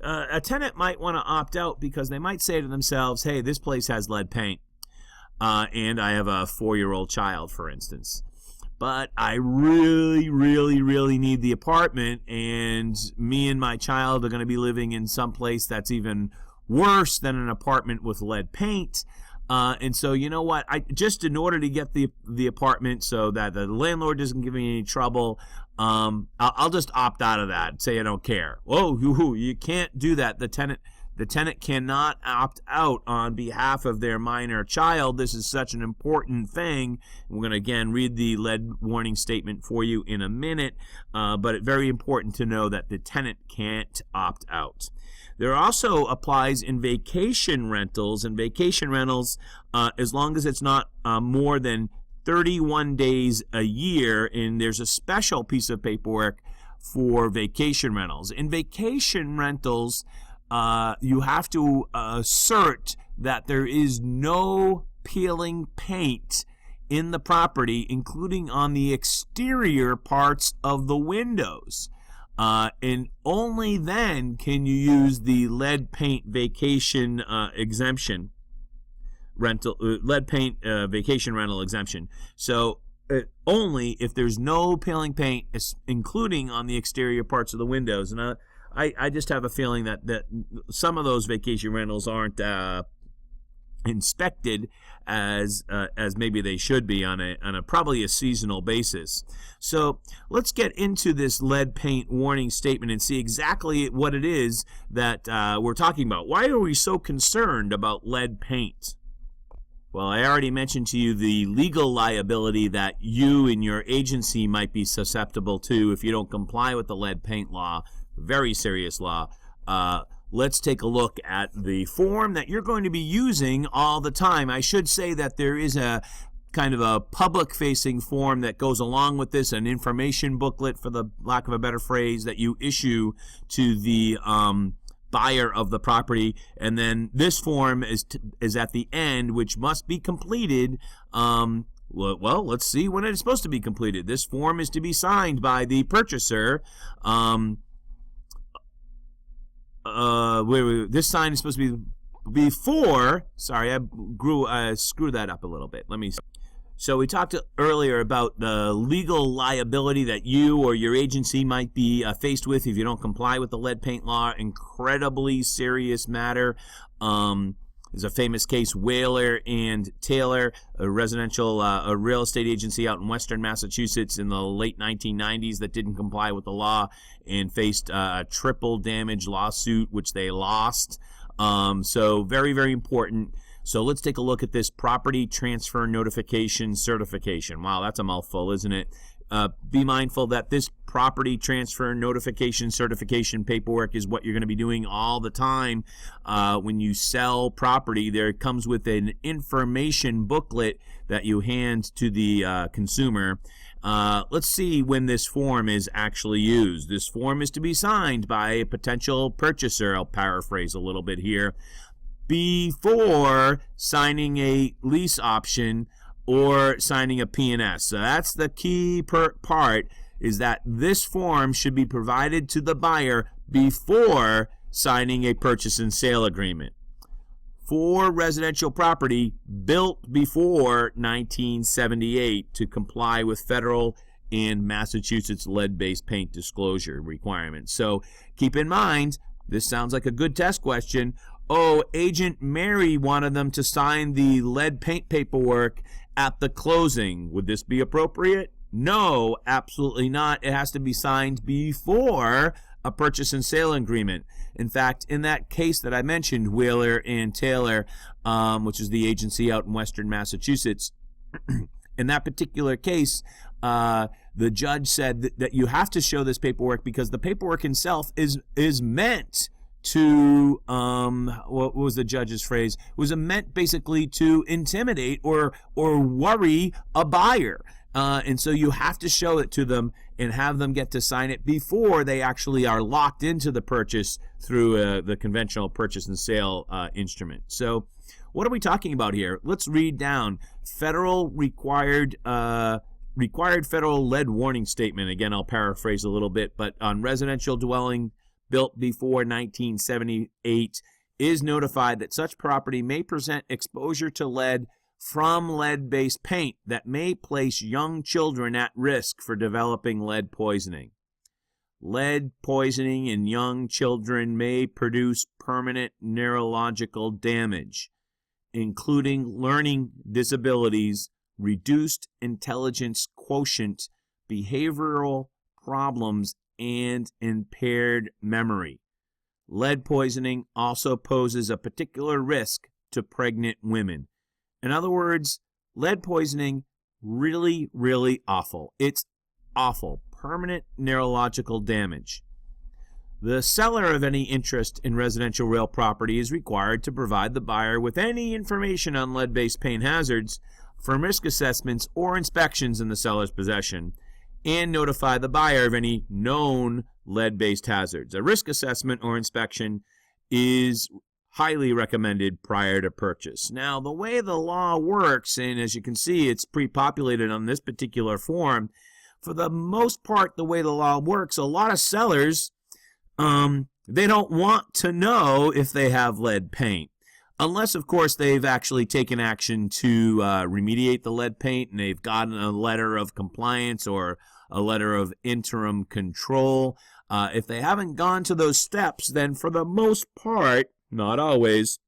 a tenant might want to opt out because they might say to themselves, hey, this place has lead paint, and I have a 4-year-old child, for instance. But I really, really, really need the apartment, and me and my child are going to be living in some place that's even worse than an apartment with lead paint. And so, you know what? In order to get the apartment so that the landlord doesn't give me any trouble, I'll just opt out of that and say I don't care. Whoa, you can't do that. The tenant cannot opt out on behalf of their minor child. This is such an important thing. We're going to, again, read the lead warning statement for you in a minute, but it's very important to know that the tenant can't opt out. There also applies in vacation rentals. And vacation rentals, as long as it's not more than 31 days a year, and there's a special piece of paperwork for vacation rentals. In vacation rentals, you have to assert that there is no peeling paint in the property, including on the exterior parts of the windows. And only then can you use the lead paint vacation exemption, lead paint vacation rental exemption. So only if there's no peeling paint, including on the exterior parts of the windows. And I just have a feeling that some of those vacation rentals aren't inspected as maybe they should be on a probably a seasonal basis. So let's get into this lead paint warning statement and see exactly what it is that we're talking about. Why are we so concerned about lead paint? Well, I already mentioned to you the legal liability that you and your agency might be susceptible to if you don't comply with the lead paint law. Very serious law. Let's take a look at the form that you're going to be using all the time. I should say that there is a kind of a public-facing form that goes along with this, an information booklet, for the lack of a better phrase, that you issue to the buyer of the property. And then this form is at the end, which must be completed Well, let's see when it's supposed to be completed. This form is to be signed by the purchaser. This sign is supposed to be before. Sorry, I screwed that up a little bit. Let me. So we talked earlier about the legal liability that you or your agency might be faced with if you don't comply with the lead paint law. Incredibly serious matter. There's a famous case, Whaler and Taylor, a real estate agency out in western Massachusetts in the late 1990s that didn't comply with the law and faced a triple damage lawsuit, which they lost. So very, very important. So let's take a look at this property transfer notification certification. Wow, that's a mouthful, isn't it? Be mindful that this property transfer notification certification paperwork is what you're going to be doing all the time when you sell property. There comes with an information booklet that you hand to the consumer. Let's see when this form is actually used. This form is to be signed by a potential purchaser. I'll paraphrase a little bit here. Before signing a lease option or signing a P&S. So that's the key part, is that this form should be provided to the buyer before signing a purchase and sale agreement. For residential property built before 1978 to comply with federal and Massachusetts lead-based paint disclosure requirements. So keep in mind, this sounds like a good test question. Oh, Agent Mary wanted them to sign the lead paint paperwork at the closing. Would this be appropriate? No, absolutely not. It has to be signed before a purchase and sale agreement. In fact, in that case that I mentioned, Whaler and Taylor, which is the agency out in western Massachusetts, in that particular case, the judge said that you have to show this paperwork because the paperwork itself is meant to, what was the judge's phrase? It was meant basically to intimidate or worry a buyer. And so you have to show it to them and have them get to sign it before they actually are locked into the purchase through the conventional purchase and sale instrument. So what are we talking about here? Let's read down. Federal required federal lead warning statement. Again, I'll paraphrase a little bit, but on residential dwelling built before 1978 is notified that such property may present exposure to lead from lead-based paint that may place young children at risk for developing lead poisoning. Lead poisoning in young children may produce permanent neurological damage, including learning disabilities, reduced intelligence quotient, behavioral problems, and impaired memory. Lead poisoning also poses a particular risk to pregnant women. In other words, lead poisoning, really, really awful. It's awful. Permanent neurological damage. The seller of any interest in residential real property is required to provide the buyer with any information on lead-based paint hazards from risk assessments or inspections in the seller's possession, and notify the buyer of any known lead-based hazards. A risk assessment or inspection is highly recommended prior to purchase. Now, the way the law works, and as you can see, it's pre-populated on this particular form, for the most part, the way the law works, a lot of sellers, they don't want to know if they have lead paint. Unless, of course, they've actually taken action to remediate the lead paint and they've gotten a letter of compliance or a letter of interim control. If they haven't gone to those steps, then for the most part, not always,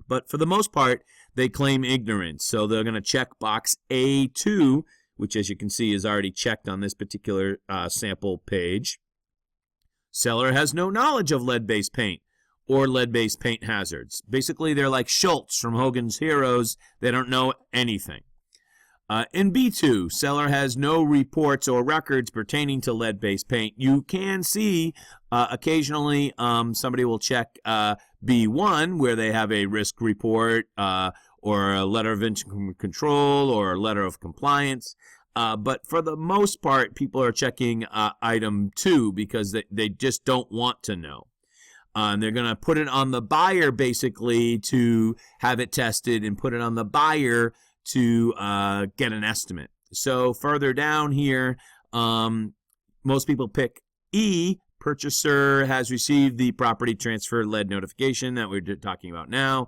but for the most part, they claim ignorance. So they're going to check box A2, which as you can see is already checked on this particular sample page. Seller has no knowledge of lead-based paint or lead-based paint hazards. Basically, they're like Schultz from Hogan's Heroes. They don't know anything. In B2, seller has no reports or records pertaining to lead-based paint. You can see occasionally somebody will check B1 where they have a risk report or a letter of interim control or a letter of compliance. But for the most part, people are checking item 2 because they just don't want to know. And they're going to put it on the buyer basically to have it tested and put it on the buyer to get an estimate. So further down here, most people pick E. Purchaser has received the property transfer lead notification that we're talking about now.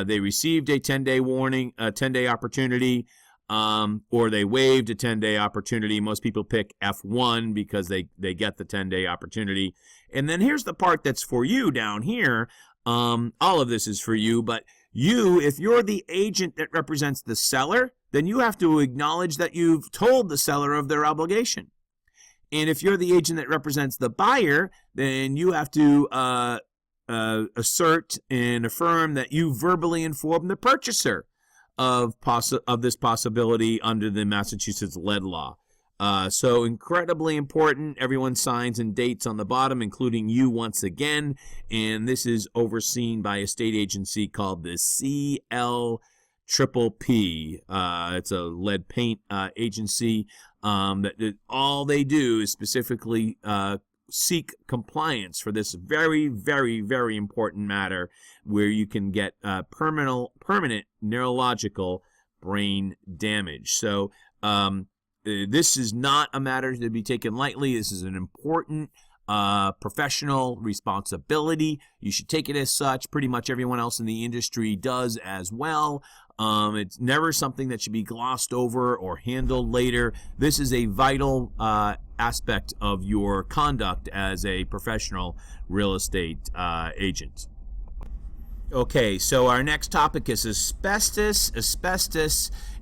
They received a 10-day warning, a 10-day opportunity, or they waived a 10-day opportunity. Most people pick F1 because they get the 10-day opportunity. And then here's the part that's for you down here. All of this is for you, but you, if you're the agent that represents the seller, then you have to acknowledge that you've told the seller of their obligation. And if you're the agent that represents the buyer, then you have to assert and affirm that you verbally informed the purchaser of this possibility under the Massachusetts lead law. So incredibly important. Everyone signs and dates on the bottom, including you once again. And this is overseen by a state agency called the CLPPP. It's a lead paint agency. That all they do is specifically seek compliance for this very, very, very important matter, where you can get permanent neurological brain damage. So this is not a matter to be taken lightly. This is an important professional responsibility. You should take it as such. Pretty much everyone else in the industry does as well. It's never something that should be glossed over or handled later. This is a vital aspect of your conduct as a professional real estate agent. Okay, so our next topic is asbestos.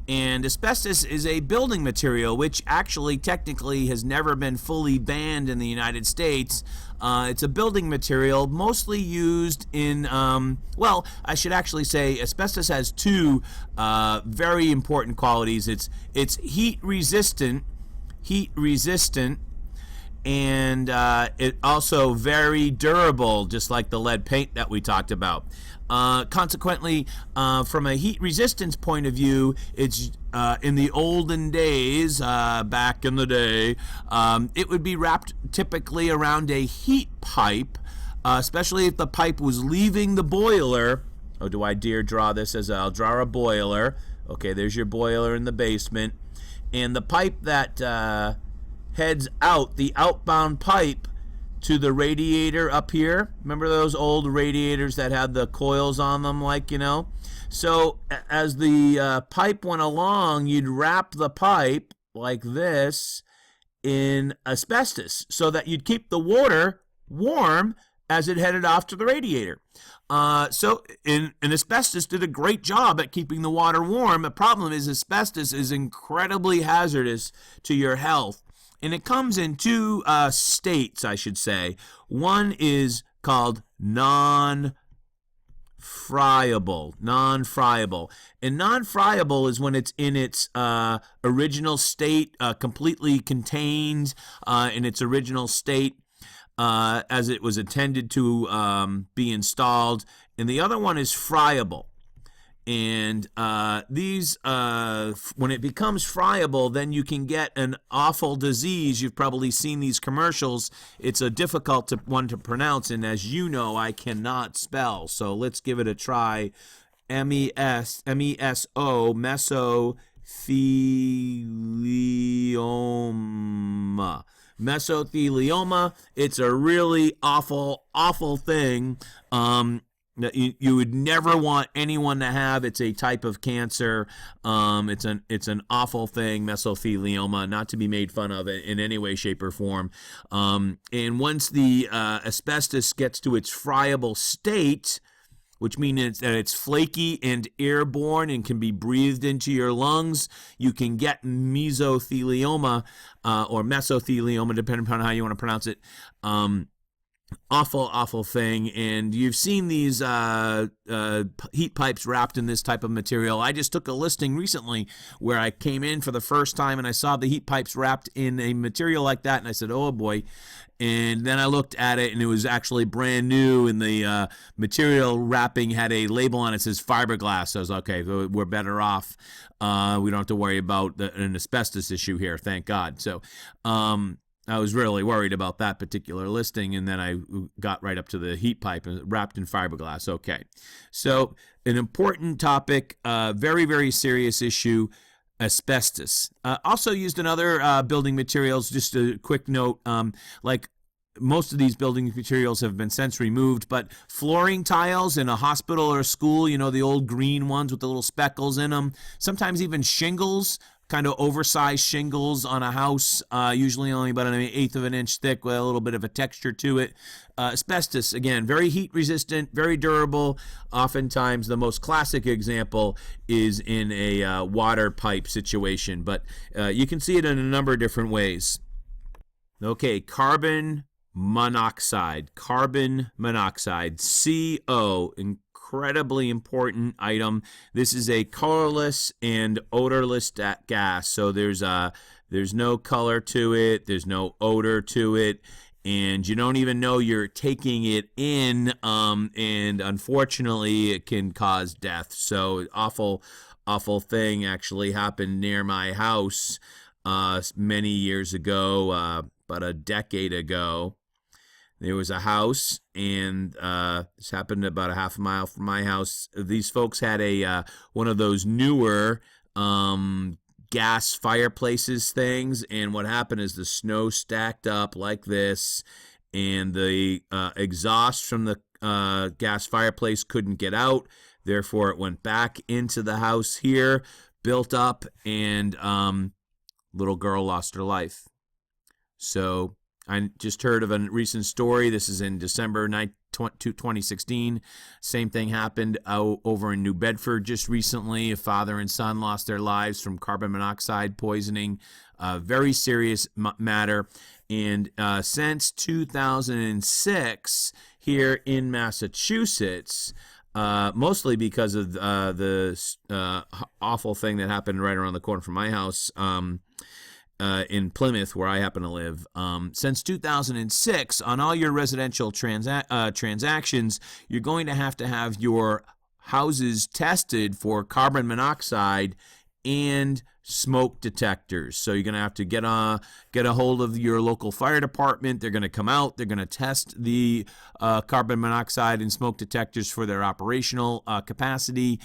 And asbestos is a building material which actually technically has never been fully banned in the United States. It's a building material mostly used in, well, I should actually say asbestos has two very important qualities. It's heat resistant, and it also very durable, just like the lead paint that we talked about. Consequently, from a heat resistance point of view, it's in the olden days, back in the day, it would be wrapped typically around a heat pipe, especially if the pipe was leaving the boiler. Oh, do I dare draw this as I'll draw a boiler. Okay, there's your boiler in the basement. And the pipe that heads out, the outbound pipe to the radiator up here. Remember those old radiators that had the coils on them, like, you know? So as the pipe went along, you'd wrap the pipe like this in asbestos so that you'd keep the water warm as it headed off to the radiator. So asbestos did a great job at keeping the water warm. The problem is asbestos is incredibly hazardous to your health. And it comes in two states, I should say. One is called non-friable. And non-friable is when it's in its original state, completely contained in its original state as it was intended to be installed. And the other one is friable. And these, when it becomes friable, then you can get an awful disease. You've probably seen these commercials. It's a difficult one to pronounce, and as you know, I cannot spell. So let's give it a try. MESO, mesothelioma. Mesothelioma. It's a really awful thing. That you would never want anyone to have. It's a type of cancer. It's an awful thing, mesothelioma, not to be made fun of in any way, shape, or form. And once the asbestos gets to its friable state, which means that it's flaky and airborne and can be breathed into your lungs, you can get mesothelioma or mesothelioma, depending upon how you want to pronounce it. Awful thing. And you've seen these heat pipes wrapped in this type of material. I just took a listing recently where I came in for the first time and I saw the heat pipes wrapped in a material like that, and I said, oh boy. And then I looked at it and it was actually brand new, and the material wrapping had a label on it that says fiberglass. So I was okay, we're better off. We don't have to worry about an asbestos issue here, thank God. So I was really worried about that particular listing, and then I got right up to the heat pipe wrapped in fiberglass. Okay, so an important topic, very, very serious issue, asbestos. Also used in other building materials. Just a quick note, like most of these building materials have been since removed, but flooring tiles in a hospital or a school, you know, the old green ones with the little speckles in them, sometimes even shingles, kind of oversized shingles on a house, usually only about 1/8 of an inch thick with a little bit of a texture to it. Asbestos, again, very heat resistant, very durable. Oftentimes the most classic example is in a water pipe situation, but you can see it in a number of different ways. Okay, carbon monoxide, CO, incredibly important item. This is a colorless and odorless gas, so there's no color to it, there's no odor to it, and you don't even know you're taking it in, and unfortunately it can cause death. So awful thing actually happened near my house many years ago, about a decade ago. There was a house, and this happened about a half a mile from my house. These folks had one of those newer gas fireplaces things, and what happened is the snow stacked up like this, and the exhaust from the gas fireplace couldn't get out. Therefore, it went back into the house here, built up, and little girl lost her life. So I just heard of a recent story. This is in December 2016. Same thing happened over in New Bedford just recently. A father and son lost their lives from carbon monoxide poisoning. Very serious matter. And since 2006, here in Massachusetts, mostly because of the awful thing that happened right around the corner from my house, in Plymouth, where I happen to live. Since 2006, on all your residential transactions, you're going to have your houses tested for carbon monoxide and smoke detectors. So you're going to have to get a hold of your local fire department. They're going to come out. They're going to test the carbon monoxide and smoke detectors for their operational capacity.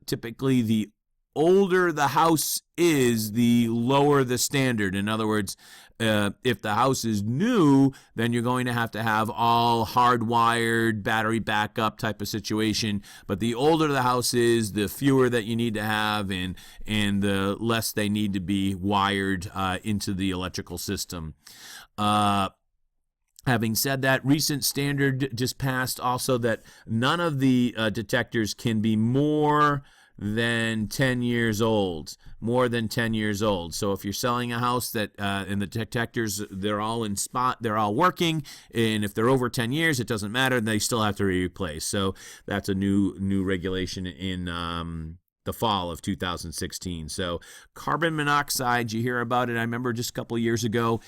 Typically, the older the house is, the lower the standard. In other words, if the house is new, then you're going to have all hardwired battery backup type of situation. But the older the house is, the fewer that you need to have, and the less they need to be wired into the electrical system. Having said that, recent standard just passed also that none of the detectors can be more than 10 years old, more than 10 years old. So if you're selling a house that and the detectors, they're all working, and if they're over 10 years, it doesn't matter, they still have to be replaced. So that's a new regulation in the fall of 2016. So carbon monoxide, you hear about it. I remember just a couple of years ago,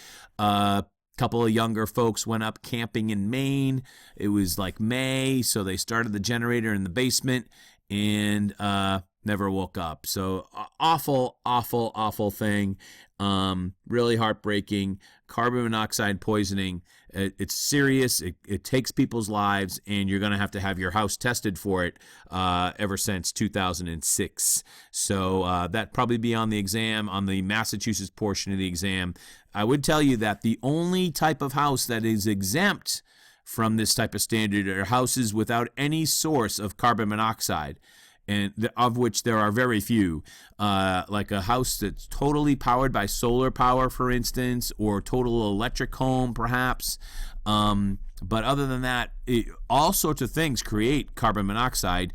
couple of younger folks went up camping in Maine. It was like May, so they started the generator in the basement and never woke up. So awful thing. Really heartbreaking. Carbon monoxide poisoning. It's serious. It takes people's lives, and you're going to have your house tested for it ever since 2006. So that probably be on the exam, on the Massachusetts portion of the exam. I would tell you that the only type of house that is exempt from this type of standard are houses without any source of carbon monoxide, and of which there are very few, like a house that's totally powered by solar power, for instance, or total electric home, perhaps. But other than that, all sorts of things create carbon monoxide.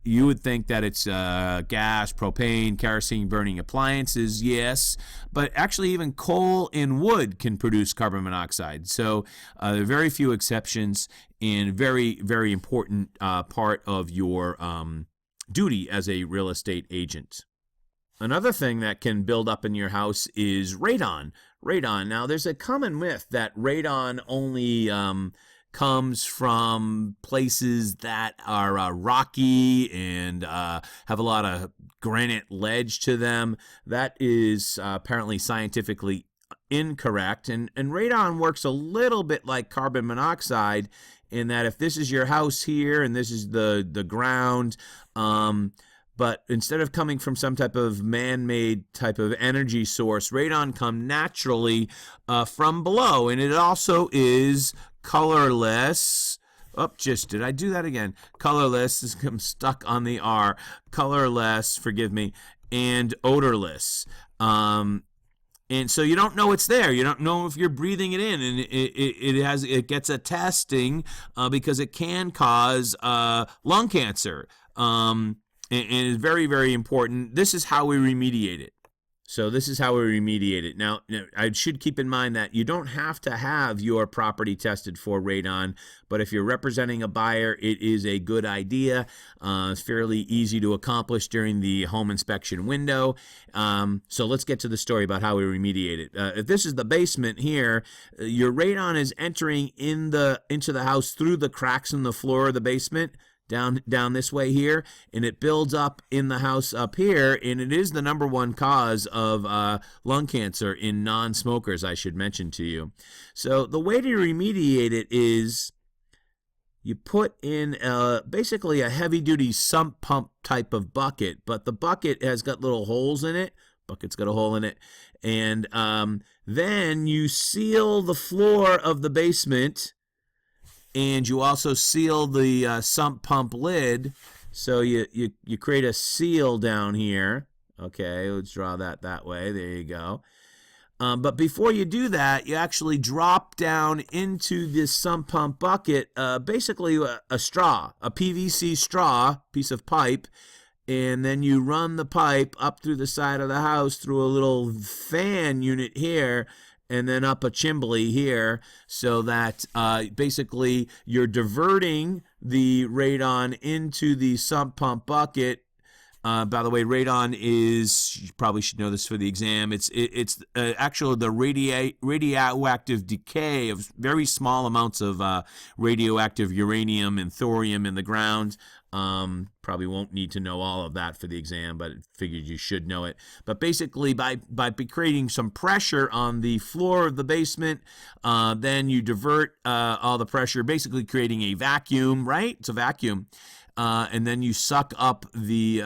You would think that it's gas, propane, kerosene burning appliances, yes, but actually even coal and wood can produce carbon monoxide. So there are very few exceptions, and very, very important part of your duty as a real estate agent. Another thing that can build up in your house is radon. Radon. Now, there's a common myth that radon only comes from places that are rocky and have a lot of granite ledge to them. That is apparently scientifically incorrect. And radon works a little bit like carbon monoxide in that if this is your house here and this is the ground, but instead of coming from some type of man-made type of energy source, radon comes naturally from below, and it also is colorless. Did I do that again? Colorless, I'm stuck on the R. Colorless, forgive me, and odorless. And so you don't know it's there. You don't know if you're breathing it in, and it gets a testing because it can cause lung cancer. And it's very, very important. This is how we remediate it. So this is how we remediate it. Now, I should keep in mind that you don't have to have your property tested for radon, but if you're representing a buyer, it is a good idea. It's fairly easy to accomplish during the home inspection window. So let's get to the story about how we remediate it. If this is the basement here, your radon is entering into the house through the cracks in the floor of the basement. Down this way here, and it builds up in the house up here, and it is the number one cause of lung cancer in non-smokers, I should mention to you. So the way to remediate it is you put in basically a heavy-duty sump pump type of bucket, but the bucket has got little holes in it. Bucket's got a hole in it. And then you seal the floor of the basement, and you also seal the sump pump lid. So you create a seal down here. Okay, let's draw that way. There you go. But before you do that, you actually drop down into this sump pump bucket basically a straw, a PVC straw, piece of pipe, and then you run the pipe up through the side of the house through a little fan unit here, and then up a chimbley here, so that basically you're diverting the radon into the sump pump bucket. By the way, radon is, you probably should know this for the exam, it's actually the radioactive decay of very small amounts of radioactive uranium and thorium in the ground. Probably won't need to know all of that for the exam, but figured you should know it. But basically, by creating some pressure on the floor of the basement, then you divert all the pressure, basically creating a vacuum, right? It's a vacuum. And then you suck up the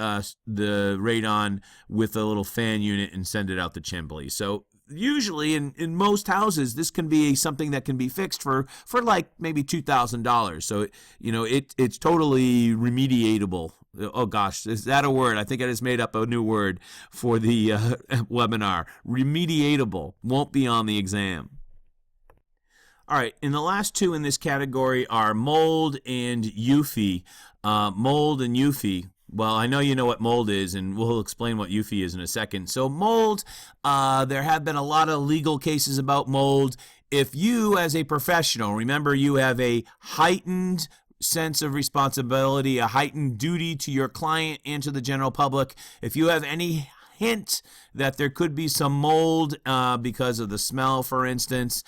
radon with a little fan unit and send it out the chimney. So usually in most houses, this can be something that can be fixed for like maybe $2,000. So, it's totally remediatable. Oh gosh, is that a word? I think I just made up a new word for the webinar. Remediatable. Won't be on the exam. All right, and the last two in this category are mold and euphy. Mold and euphy. Well, I know you know what mold is, and we'll explain what euphy is in a second. So mold, there have been a lot of legal cases about mold. If you, as a professional, remember you have a heightened sense of responsibility, a heightened duty to your client and to the general public. If you have any hint that there could be some mold because of the smell, for instance,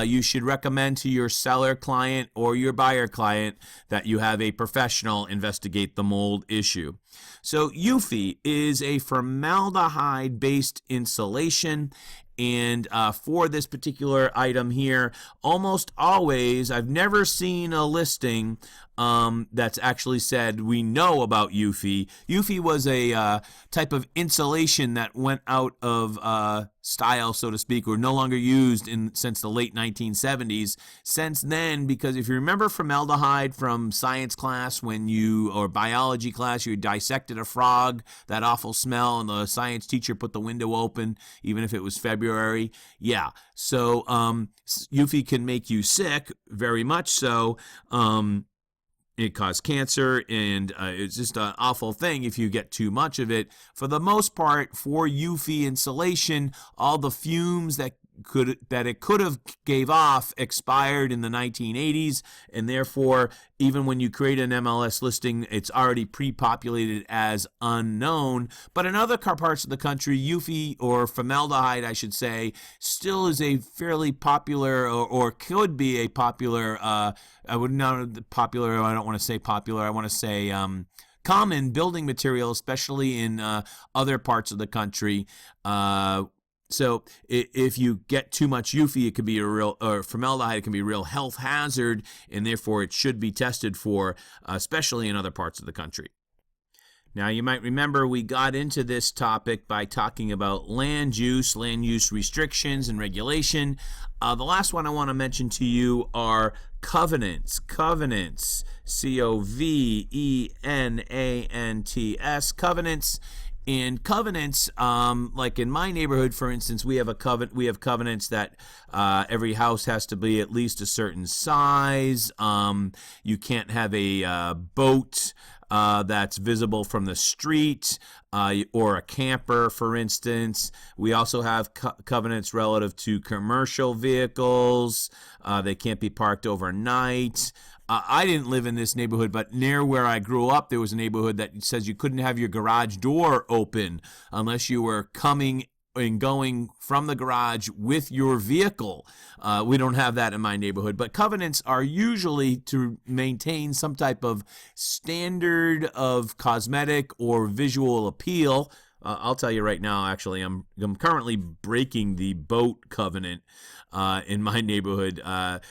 you should recommend to your seller client or your buyer client that you have a professional investigate the mold issue. So euphy is a formaldehyde-based insulation. And for this particular item here, almost always, I've never seen a listing that's actually said we know about euphy. Euphy was a type of insulation that went out of style, so to speak, or no longer used since the late 1970s. Since then, because if you remember formaldehyde from science class or biology class, you dissected a frog, that awful smell, and the science teacher put the window open, even if it was February. Yeah, so euphy can make you sick, very much so. It causes cancer, and it's just an awful thing if you get too much of it. For the most part, for euphy insulation, all the fumes that it could have gave off expired in the 1980s, and therefore, even when you create an MLS listing, it's already pre-populated as unknown. But in other parts of the country, euphy, or formaldehyde, I should say, still is a fairly popular, or could be a popular, I don't want to say popular, I want to say common building material, especially in other parts of the country. So if you get too much UFI, it could be or formaldehyde, it can be a real health hazard, and therefore it should be tested for, especially in other parts of the country. Now, you might remember we got into this topic by talking about land use restrictions, and regulation. The last one I want to mention to you are covenants. Covenants, Covenants. Covenants. And covenants, like in my neighborhood, for instance, we have covenants that every house has to be at least a certain size. You can't have a boat that's visible from the street, or a camper, for instance. We also have covenants relative to commercial vehicles. They can't be parked overnight. I didn't live in this neighborhood, but near where I grew up, there was a neighborhood that says you couldn't have your garage door open unless you were coming and going from the garage with your vehicle. We don't have that in my neighborhood, but covenants are usually to maintain some type of standard of cosmetic or visual appeal. I'll tell you right now, actually, I'm currently breaking the boat covenant in my neighborhood.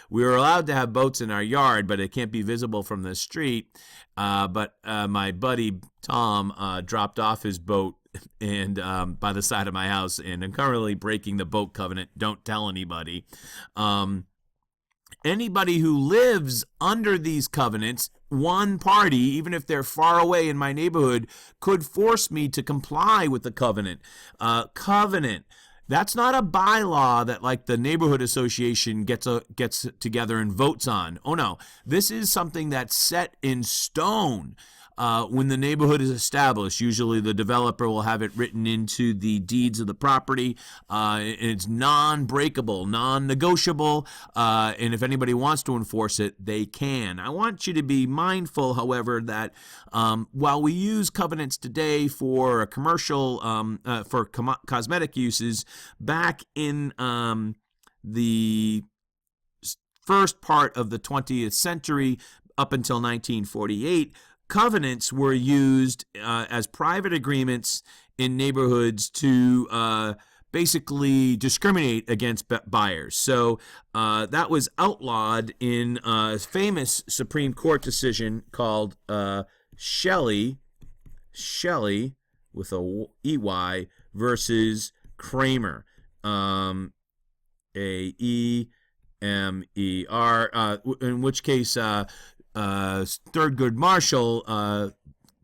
We were allowed to have boats in our yard, but it can't be visible from the street. But my buddy Tom dropped off his boat and by the side of my house, and I'm currently breaking the boat covenant. Don't tell anybody. Anybody who lives under these covenants, one party, even if they're far away in my neighborhood, could force me to comply with the covenant. Covenant. That's not a bylaw that, like, the neighborhood association gets together and votes on. Oh no, this is something that's set in stone. When the neighborhood is established, usually the developer will have it written into the deeds of the property. And it's non-breakable, non-negotiable, and if anybody wants to enforce it, they can. I want you to be mindful, however, that while we use covenants today for commercial, cosmetic uses, back in the first part of the 20th century, up until 1948, covenants were used as private agreements in neighborhoods to basically discriminate against buyers. So that was outlawed in a famous Supreme Court decision called Shelley with a EY versus Kramer, AEMER, in which case Thurgood Marshall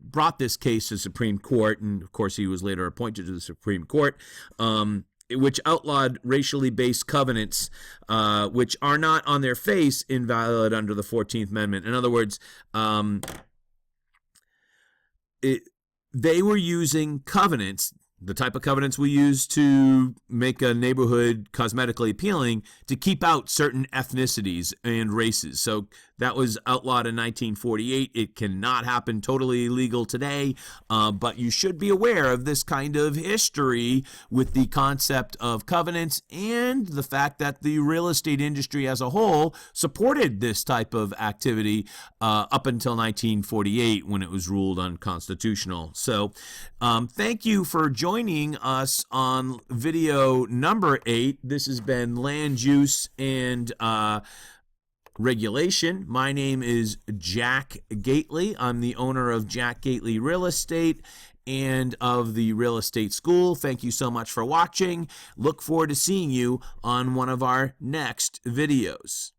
brought this case to the Supreme Court, and of course he was later appointed to the Supreme Court, which outlawed racially based covenants, which are not on their face invalid under the 14th Amendment. In other words, they were using covenants, the type of covenants we use to make a neighborhood cosmetically appealing, to keep out certain ethnicities and races. So that was outlawed in 1948. It cannot happen, totally illegal today, but you should be aware of this kind of history with the concept of covenants and the fact that the real estate industry as a whole supported this type of activity up until 1948 when it was ruled unconstitutional. So thank you for joining us on video number 8. This has been Land Use and Regulation. My name is Jack Gately. I'm the owner of Jack Gately Real Estate and of the Real Estate School. Thank you so much for watching. Look forward to seeing you on one of our next videos.